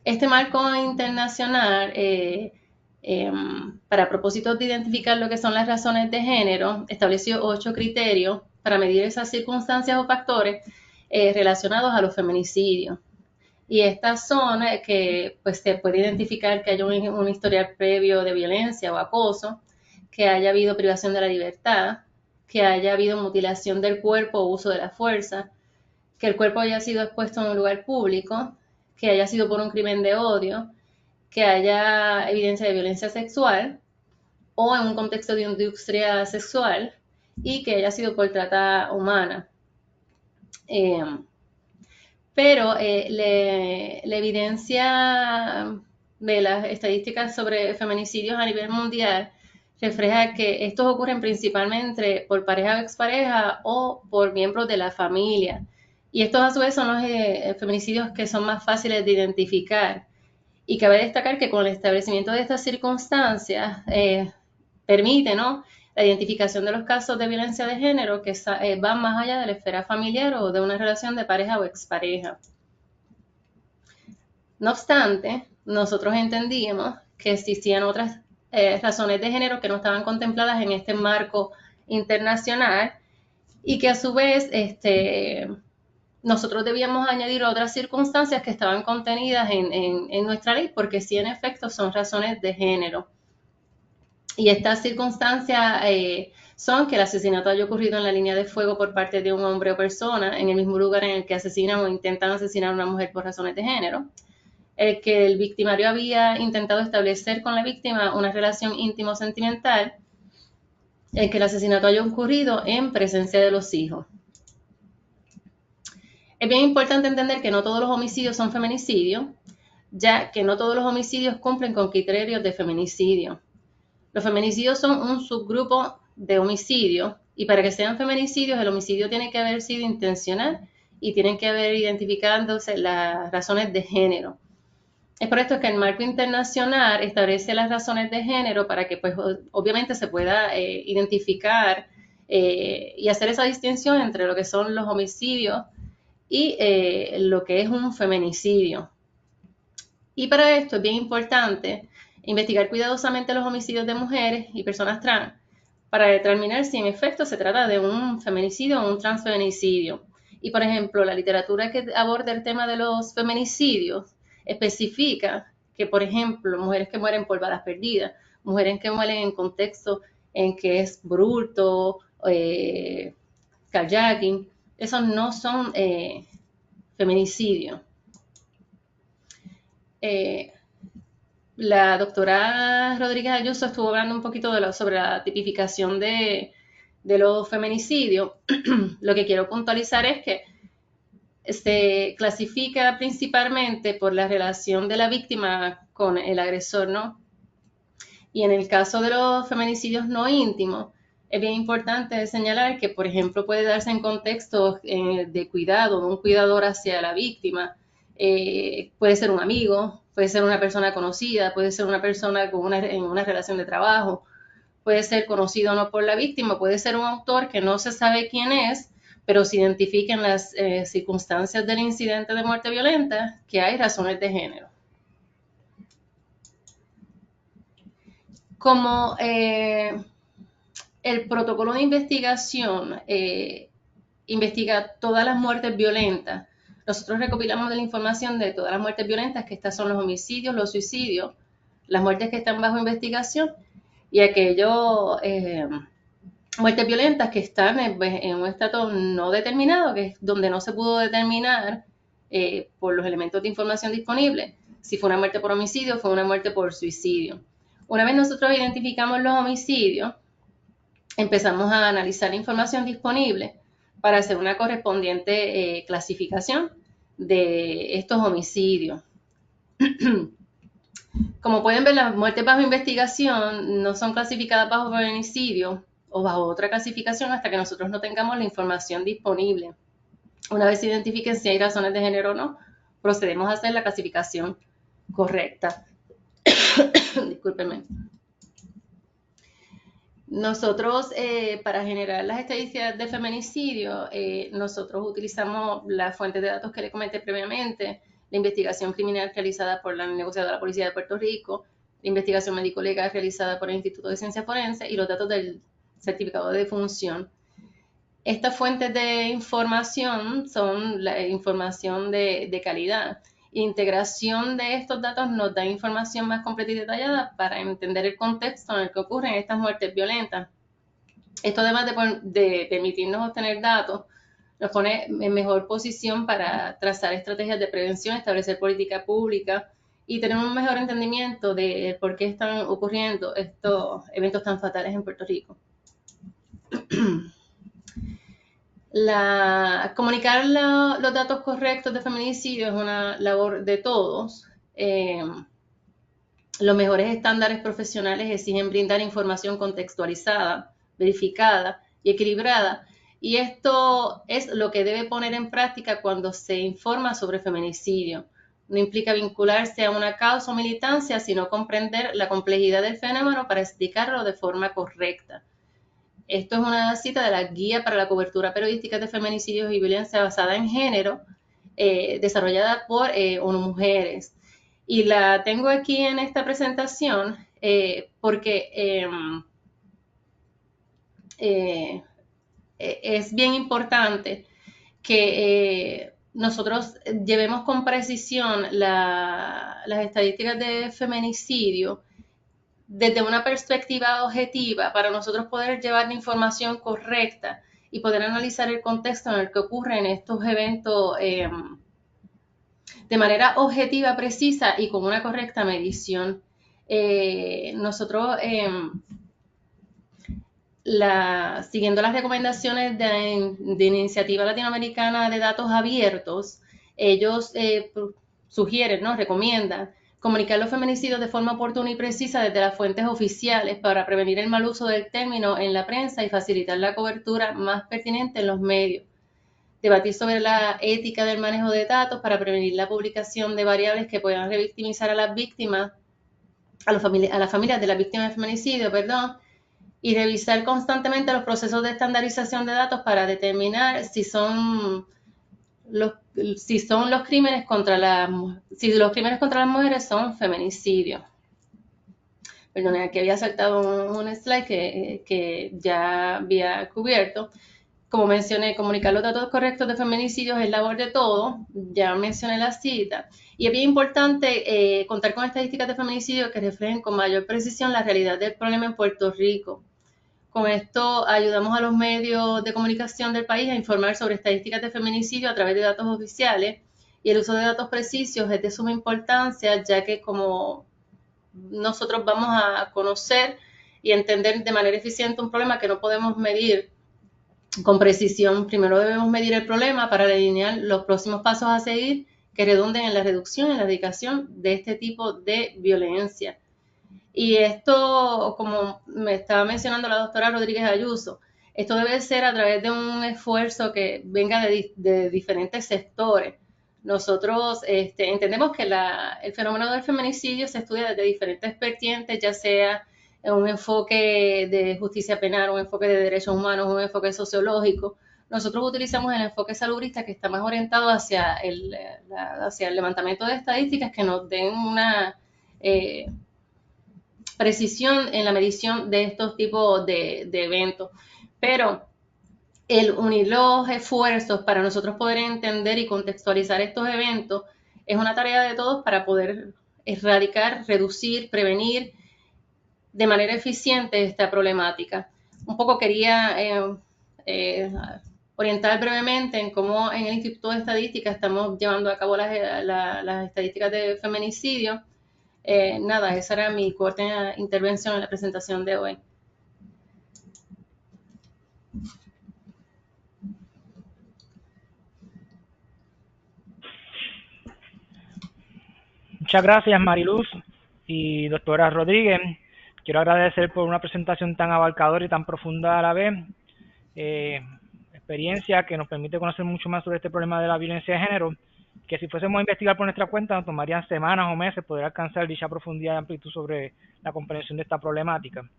Este marco internacional, para propósitos de identificar lo que son las razones de género, estableció 8 criterios para medir esas circunstancias o factores relacionados a los feminicidios. Y estas son que pues, se puede identificar que haya un historial previo de violencia o acoso, que haya habido privación de la libertad, que haya habido mutilación del cuerpo o uso de la fuerza, que el cuerpo haya sido expuesto en un lugar público, que haya sido por un crimen de odio, que haya evidencia de violencia sexual o en un contexto de industria sexual y que haya sido por trata humana. Pero la evidencia de las estadísticas sobre feminicidios a nivel mundial refleja que estos ocurren principalmente por pareja o expareja o por miembros de la familia. Y estos a su vez son los feminicidios que son más fáciles de identificar. Y cabe destacar que con el establecimiento de estas circunstancias permite, ¿no?, la identificación de los casos de violencia de género que van más allá de la esfera familiar o de una relación de pareja o expareja. No obstante, nosotros entendíamos que existían otras razones de género que no estaban contempladas en este marco internacional y que a su vez nosotros debíamos añadir otras circunstancias que estaban contenidas en nuestra ley, porque sí, en efecto, son razones de género. Y estas circunstancias son que el asesinato haya ocurrido en la línea de fuego por parte de un hombre o persona en el mismo lugar en el que asesinan o intentan asesinar a una mujer por razones de género, el que el victimario había intentado establecer con la víctima una relación íntimo-sentimental, el que el asesinato haya ocurrido en presencia de los hijos. Es bien importante entender que no todos los homicidios son feminicidios, ya que no todos los homicidios cumplen con criterios de feminicidio. Los feminicidios son un subgrupo de homicidios y para que sean feminicidios el homicidio tiene que haber sido intencional y tienen que haber identificándose las razones de género. Es por esto que el marco internacional establece las razones de género para que pues obviamente se pueda identificar y hacer esa distinción entre lo que son los homicidios y lo que es un feminicidio. Y para esto es bien importante investigar cuidadosamente los homicidios de mujeres y personas trans para determinar si en efecto se trata de un feminicidio o un transfeminicidio. Y por ejemplo, la literatura que aborda el tema de los feminicidios especifica que, por ejemplo, mujeres que mueren por balas perdidas, mujeres que mueren en contexto en que es bruto, kayaking, esos no son feminicidios. La doctora Rodríguez Ayuso estuvo hablando un poquito sobre la tipificación de los feminicidios. Lo que quiero puntualizar es que se clasifica principalmente por la relación de la víctima con el agresor, ¿no? Y en el caso de los feminicidios no íntimos, es bien importante señalar que, por ejemplo, puede darse en contextos de cuidado, de un cuidador hacia la víctima. Puede ser un amigo, puede ser una persona conocida, puede ser una persona en una relación de trabajo, puede ser conocido o no por la víctima, puede ser un autor que no se sabe quién es, pero se identifican las circunstancias del incidente de muerte violenta, que hay razones de género. Como el protocolo de investigación investiga todas las muertes violentas, nosotros recopilamos la información de todas las muertes violentas, que estas son los homicidios, los suicidios, las muertes que están bajo investigación y aquellos muertes violentas que están en un estado no determinado, que es donde no se pudo determinar por los elementos de información disponibles si fue una muerte por homicidio o fue una muerte por suicidio. Una vez nosotros identificamos los homicidios, empezamos a analizar la información disponible para hacer una correspondiente clasificación de estos homicidios. Como pueden ver, las muertes bajo investigación no son clasificadas bajo feminicidio o bajo otra clasificación hasta que nosotros no tengamos la información disponible. Una vez se identifiquen si hay razones de género o no, procedemos a hacer la clasificación correcta. Discúlpenme. Nosotros, para generar las estadísticas de feminicidio, nosotros utilizamos las fuentes de datos que les comenté previamente, la investigación criminal realizada por la negociadora Policía de Puerto Rico, la investigación médico-legal realizada por el Instituto de Ciencia Forense y los datos del certificado de defunción. Estas fuentes de información son la información de calidad. Integración de estos datos nos da información más completa y detallada para entender el contexto en el que ocurren estas muertes violentas. Esto, además de permitirnos obtener datos, nos pone en mejor posición para trazar estrategias de prevención, establecer política pública y tener un mejor entendimiento de por qué están ocurriendo estos eventos tan fatales en Puerto Rico. Comunicar los datos correctos de feminicidio es una labor de todos. Los mejores estándares profesionales exigen brindar información contextualizada, verificada y equilibrada. Y esto es lo que debe poner en práctica cuando se informa sobre feminicidio. No implica vincularse a una causa o militancia, sino comprender la complejidad del fenómeno para explicarlo de forma correcta. Esto es una cita de la Guía para la Cobertura Periodística de Feminicidios y Violencia Basada en Género, desarrollada por ONU Mujeres. Y la tengo aquí en esta presentación porque es bien importante que nosotros llevemos con precisión las estadísticas de feminicidio desde una perspectiva objetiva para nosotros poder llevar la información correcta y poder analizar el contexto en el que ocurren estos eventos de manera objetiva, precisa y con una correcta medición. Nosotros, siguiendo las recomendaciones de Iniciativa Latinoamericana de Datos Abiertos, ellos sugieren, ¿no? Recomiendan comunicar los feminicidios de forma oportuna y precisa desde las fuentes oficiales para prevenir el mal uso del término en la prensa y facilitar la cobertura más pertinente en los medios. Debatir sobre la ética del manejo de datos para prevenir la publicación de variables que puedan revictimizar a las víctimas, a las familias de las víctimas de feminicidio, y revisar constantemente los procesos de estandarización de datos para determinar si los crímenes contra las mujeres son feminicidios. Perdón, aquí había saltado un slide que ya había cubierto. Como mencioné, comunicar los datos correctos de feminicidios es labor de todo, ya mencioné la cita, y es bien importante contar con estadísticas de feminicidio que reflejen con mayor precisión la realidad del problema en Puerto Rico. Con esto ayudamos a los medios de comunicación del país a informar sobre estadísticas de feminicidio a través de datos oficiales, y el uso de datos precisos es de suma importancia, ya que como nosotros vamos a conocer y entender de manera eficiente un problema que no podemos medir con precisión, primero debemos medir el problema para delinear los próximos pasos a seguir que redunden en la reducción y en la erradicación de este tipo de violencia. Y esto, como me estaba mencionando la doctora Rodríguez Ayuso, esto debe ser a través de un esfuerzo que venga de diferentes sectores. Nosotros entendemos que el fenómeno del feminicidio se estudia desde diferentes vertientes, ya sea un enfoque de justicia penal, un enfoque de derechos humanos, un enfoque sociológico. Nosotros utilizamos el enfoque salubrista, que está más orientado hacia el levantamiento de estadísticas que nos den una precisión en la medición de estos tipos de eventos. Pero el unir los esfuerzos para nosotros poder entender y contextualizar estos eventos es una tarea de todos para poder erradicar, reducir, prevenir de manera eficiente esta problemática. Un poco quería orientar brevemente en cómo en el Instituto de Estadística estamos llevando a cabo las estadísticas de feminicidio. Esa era mi corta intervención en la presentación de hoy. Muchas gracias, Mariluz y doctora Rodríguez. Quiero agradecer por una presentación tan abarcadora y tan profunda a la vez. Experiencia que nos permite conocer mucho más sobre este problema de la violencia de género, que si fuésemos a investigar por nuestra cuenta nos tomarían semanas o meses poder alcanzar dicha profundidad y amplitud sobre la comprensión de esta problemática.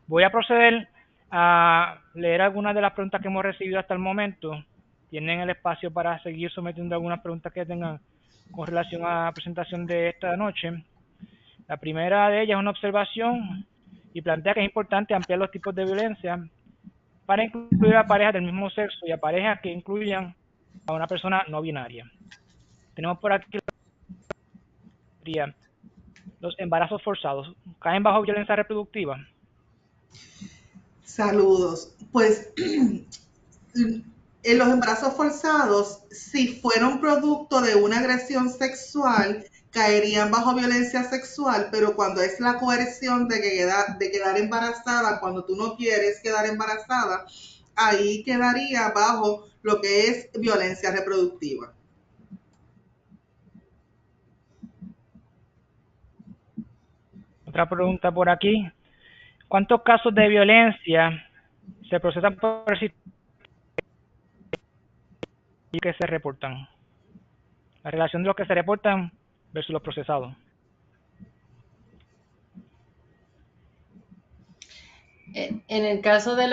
Voy a proceder a leer algunas de las preguntas que hemos recibido hasta el momento. Tienen el espacio para seguir sometiendo algunas preguntas que tengan con relación a la presentación de esta noche. La primera de ellas es una observación y plantea que es importante ampliar los tipos de violencia para incluir a parejas del mismo sexo y a parejas que incluyan a una persona no binaria. Tenemos por aquí los embarazos forzados. ¿Caen bajo violencia reproductiva? Saludos. Pues en los embarazos forzados, si fueron producto de una agresión sexual, caerían bajo violencia sexual, pero cuando es la coerción de quedar embarazada, cuando tú no quieres quedar embarazada, ahí quedaría bajo lo que es violencia reproductiva. Otra pregunta por aquí. ¿Cuántos casos de violencia se procesan por el y que se reportan? La relación de los que se reportan versus los procesados. En el caso de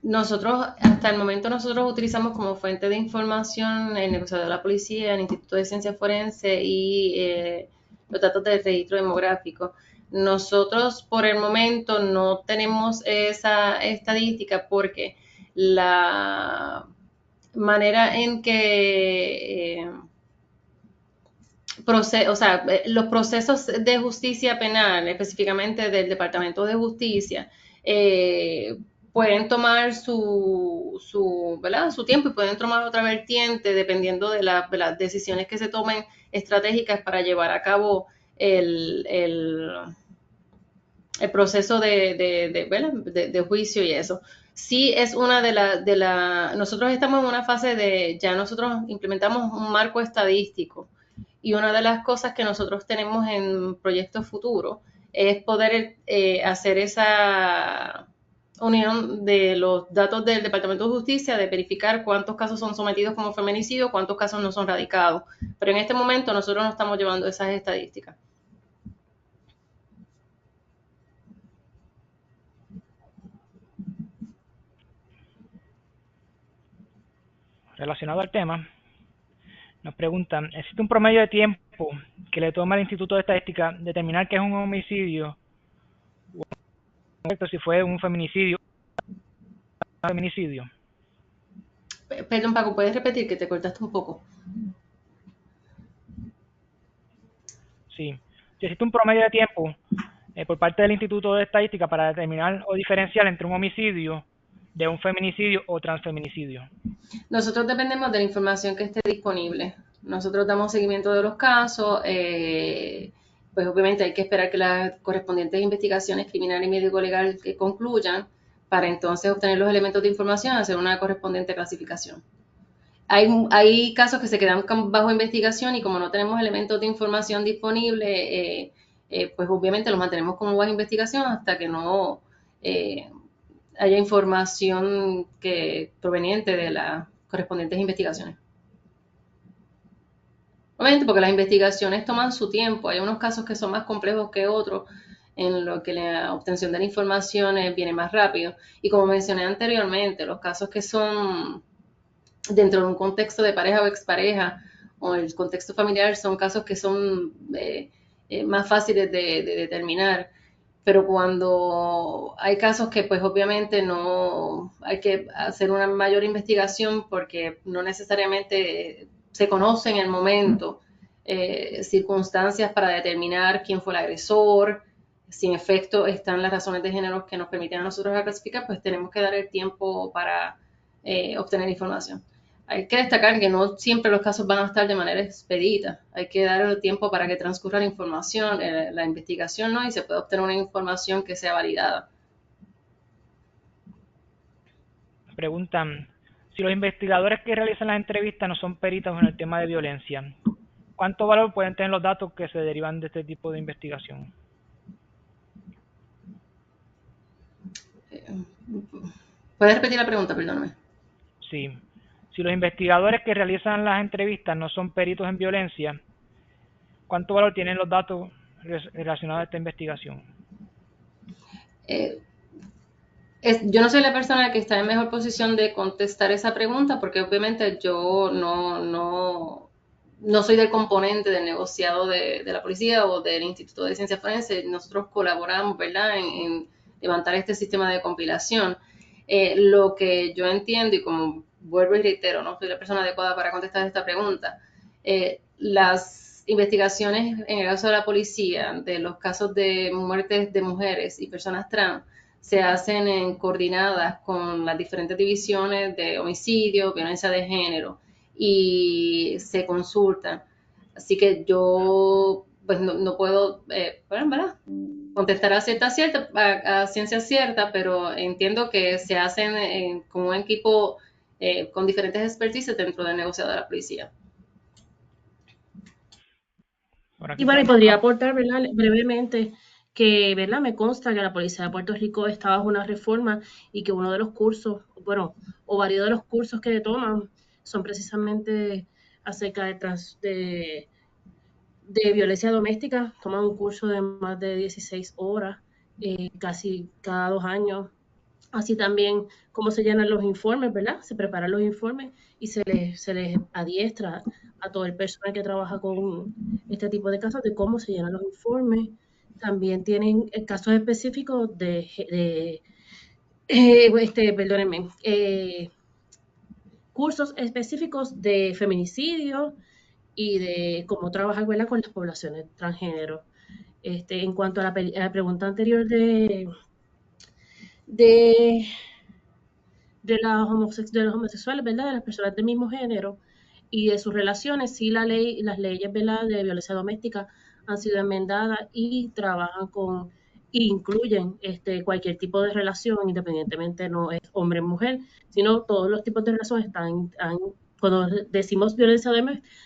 nosotros, hasta el momento nosotros utilizamos como fuente de información el negociado de la policía, el Instituto de Ciencias Forenses y los datos del registro demográfico. Nosotros por el momento no tenemos esa estadística porque manera en que los procesos de justicia penal, específicamente del Departamento de Justicia, pueden tomar ¿verdad? Su tiempo y pueden tomar otra vertiente dependiendo de las decisiones que se tomen estratégicas para llevar a cabo el proceso de juicio y eso. Sí es una nosotros estamos en una fase ya nosotros implementamos un marco estadístico y una de las cosas que nosotros tenemos en proyectos futuros es poder hacer esa unión de los datos del Departamento de Justicia, de verificar cuántos casos son sometidos como feminicidio, cuántos casos no son radicados. Pero en este momento nosotros no estamos llevando esas estadísticas. Relacionado al tema, nos preguntan, ¿existe un promedio de tiempo que le toma al Instituto de Estadística determinar que es un homicidio o si fue un feminicidio? Perdón, Paco, ¿puedes repetir que te cortaste un poco? Sí. Si existe un promedio de tiempo por parte del Instituto de Estadística para determinar o diferenciar entre un homicidio de un feminicidio o transfeminicidio. Nosotros dependemos de la información que esté disponible. Nosotros damos seguimiento de los casos, pues obviamente hay que esperar que las correspondientes investigaciones criminal y médico-legal concluyan para entonces obtener los elementos de información y hacer una correspondiente clasificación. Hay casos que se quedan bajo investigación y como no tenemos elementos de información disponibles, pues obviamente los mantenemos como bajo investigación hasta que no haya información proveniente de las correspondientes investigaciones. Obviamente porque las investigaciones toman su tiempo, hay unos casos que son más complejos que otros, en lo que la obtención de la información viene más rápido. Y como mencioné anteriormente, los casos que son dentro de un contexto de pareja o expareja o el contexto familiar son casos que son más fáciles de determinar. Pero cuando hay casos que pues obviamente no hay que hacer una mayor investigación porque no necesariamente se conoce en el momento circunstancias para determinar quién fue el agresor, si en efecto están las razones de género que nos permiten a nosotros clasificar, pues tenemos que dar el tiempo para obtener información. Hay que destacar que no siempre los casos van a estar de manera expedita. Hay que dar el tiempo para que transcurra la información, la investigación, ¿no? Y se pueda obtener una información que sea validada. Preguntan, si los investigadores que realizan las entrevistas no son peritos en el tema de violencia, ¿cuánto valor pueden tener los datos que se derivan de este tipo de investigación? ¿Puedes repetir la pregunta? Perdóname. Sí. Si los investigadores que realizan las entrevistas no son peritos en violencia, ¿cuánto valor tienen los datos relacionados a esta investigación? Yo no soy la persona que está en mejor posición de contestar esa pregunta porque obviamente yo no soy del componente del negociado de la policía o del Instituto de Ciencias Forenses. Nosotros colaboramos, ¿verdad?, en levantar este sistema de compilación. Lo que yo entiendo, y como vuelvo y reitero, no soy la persona adecuada para contestar esta pregunta, las investigaciones en el caso de la policía, de los casos de muertes de mujeres y personas trans, se hacen coordinadas con las diferentes divisiones de homicidio, violencia de género, y se consultan. Así que yo pues no puedo ¿verdad? Contestar a ciencia cierta, pero entiendo que se hacen con un equipo con diferentes expertices dentro del negociado de la policía. Y bueno, y podría aportar, ¿verdad?, brevemente que, ¿verdad?, me consta que la Policía de Puerto Rico está bajo una reforma y que uno de los cursos, bueno, o varios de los cursos que toman son precisamente acerca de violencia doméstica. Toman un curso de más de 16 horas, casi cada 2 años. Así también cómo se llenan los informes, ¿verdad? Se preparan los informes y se les adiestra a todo el personal que trabaja con este tipo de casos de cómo se llenan los informes. También tienen casos específicos perdónenme, cursos específicos de feminicidio y de cómo trabajar, ¿verdad?, con las poblaciones transgénero. En cuanto a la pregunta anterior de, de de los homosexuales, ¿verdad?, de las personas del mismo género y de sus relaciones, sí las leyes, ¿verdad?, de violencia doméstica han sido enmendadas y trabajan incluyen cualquier tipo de relación, independientemente no es hombre o mujer, sino todos los tipos de relaciones cuando decimos violencia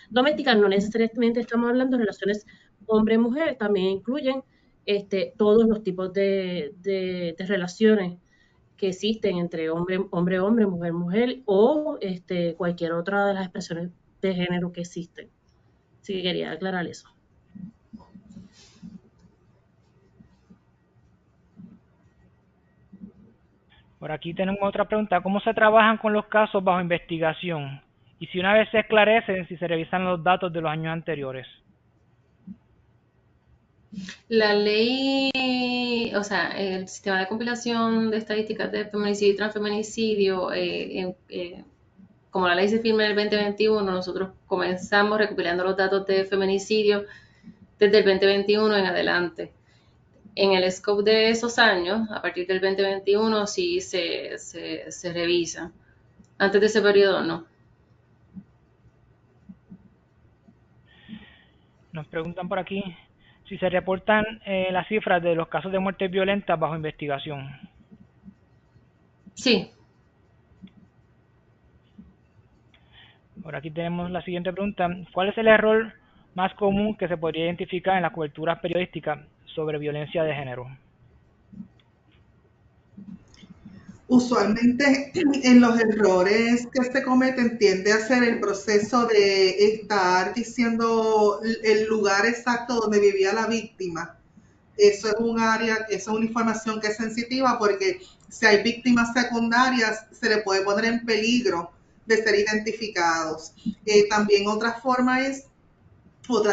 doméstica, no necesariamente estamos hablando de relaciones hombre-mujer, también incluyen todos los tipos de relaciones que existen entre hombre, mujer, mujer o cualquier otra de las expresiones de género que existen. Así que quería aclarar eso. Por aquí tenemos otra pregunta. ¿Cómo se trabajan con los casos bajo investigación? Y si una vez se esclarecen, si se revisan los datos de los años anteriores. La ley, o sea, el sistema de compilación de estadísticas de feminicidio y transfeminicidio, como la ley se firma en el 2021, nosotros comenzamos recopilando los datos de feminicidio desde el 2021 en adelante. En el scope de esos años, a partir del 2021, sí se revisa. Antes de ese periodo, no. Nos preguntan por aquí si se reportan las cifras de los casos de muertes violentas bajo investigación. Sí. Por aquí tenemos la siguiente pregunta. ¿Cuál es el error más común que se podría identificar en la cobertura periodística sobre violencia de género? Usualmente en los errores que se cometen tiende a ser el proceso de estar diciendo el lugar exacto donde vivía la víctima. Eso es un área, eso es una información que es sensitiva porque si hay víctimas secundarias se le puede poner en peligro de ser identificados. También otra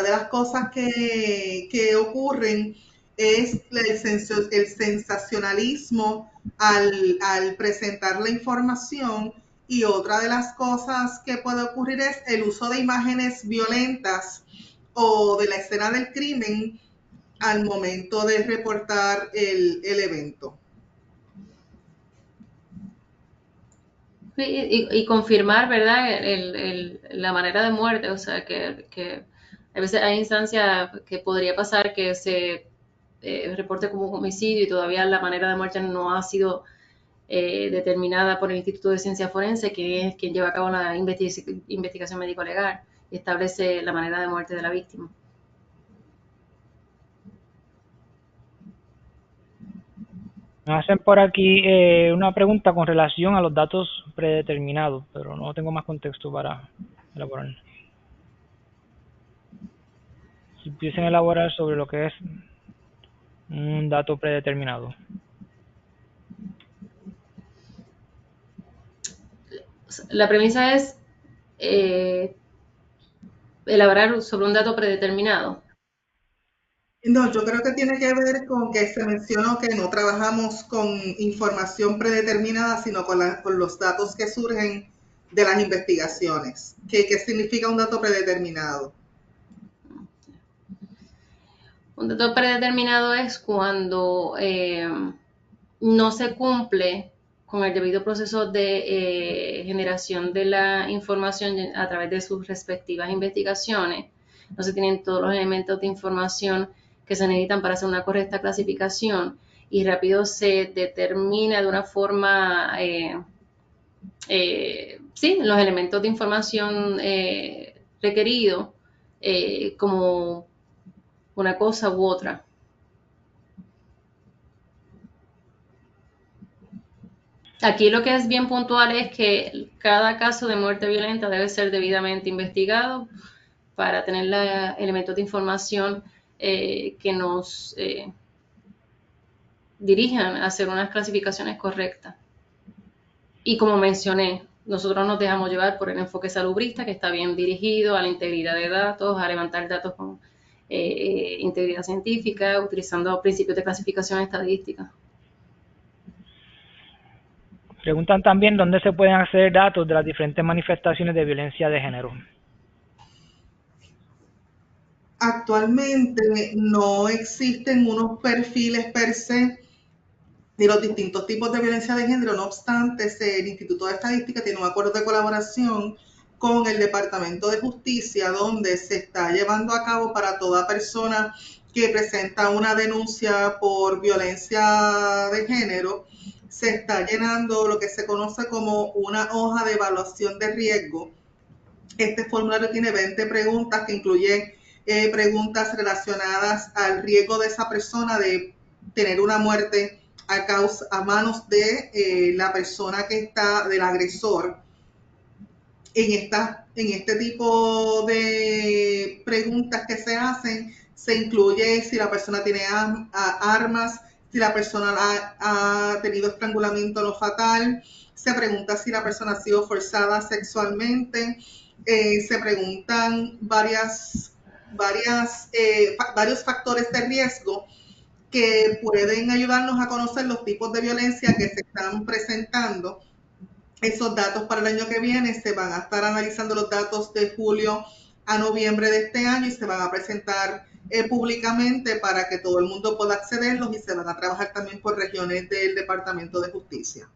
de las cosas que ocurren es el sensacionalismo al presentar la información, y otra de las cosas que puede ocurrir es el uso de imágenes violentas o de la escena del crimen al momento de reportar el evento. Y confirmar, ¿verdad?, la manera de muerte, o sea, que a veces hay instancias que podría pasar que se reporte como un homicidio y todavía la manera de muerte no ha sido determinada por el Instituto de Ciencia Forense, que es quien lleva a cabo la investigación médico-legal y establece la manera de muerte de la víctima. Me hacen por aquí una pregunta con relación a los datos predeterminados, pero no tengo más contexto para elaborar. Si pudiesen elaborar sobre lo que es un dato predeterminado. La premisa es elaborar sobre un dato predeterminado. No, yo creo que tiene que ver con que se mencionó que no trabajamos con información predeterminada, sino con los datos que surgen de las investigaciones. ¿Qué significa un dato predeterminado? Un dato predeterminado es cuando no se cumple con el debido proceso de generación de la información a través de sus respectivas investigaciones. No se tienen todos los elementos de información que se necesitan para hacer una correcta clasificación y rápido se determina de una forma, sí, los elementos de información requeridos como una cosa u otra. Aquí lo que es bien puntual es que cada caso de muerte violenta debe ser debidamente investigado para tener elementos de información que nos dirijan a hacer unas clasificaciones correctas. Y como mencioné, nosotros nos dejamos llevar por el enfoque salubrista, que está bien dirigido a la integridad de datos, a levantar datos con integridad científica, utilizando principios de clasificación estadística. Preguntan también dónde se pueden acceder datos de las diferentes manifestaciones de violencia de género. Actualmente no existen unos perfiles per se de los distintos tipos de violencia de género, no obstante, el Instituto de Estadística tiene un acuerdo de colaboración con el Departamento de Justicia, donde se está llevando a cabo para toda persona que presenta una denuncia por violencia de género, se está llenando lo que se conoce como una hoja de evaluación de riesgo. Este formulario tiene 20 preguntas que incluyen preguntas relacionadas al riesgo de esa persona de tener una muerte a manos de la persona que está, del agresor. En este tipo de preguntas que se hacen, se incluye si la persona tiene armas, si la persona ha tenido estrangulamiento no fatal, se pregunta si la persona ha sido forzada sexualmente, se preguntan varios factores de riesgo que pueden ayudarnos a conocer los tipos de violencia que se están presentando. Esos datos para el año que viene se van a estar analizando los datos de julio a noviembre de este año y se van a presentar públicamente para que todo el mundo pueda accederlos y se van a trabajar también por regiones del Departamento de Justicia.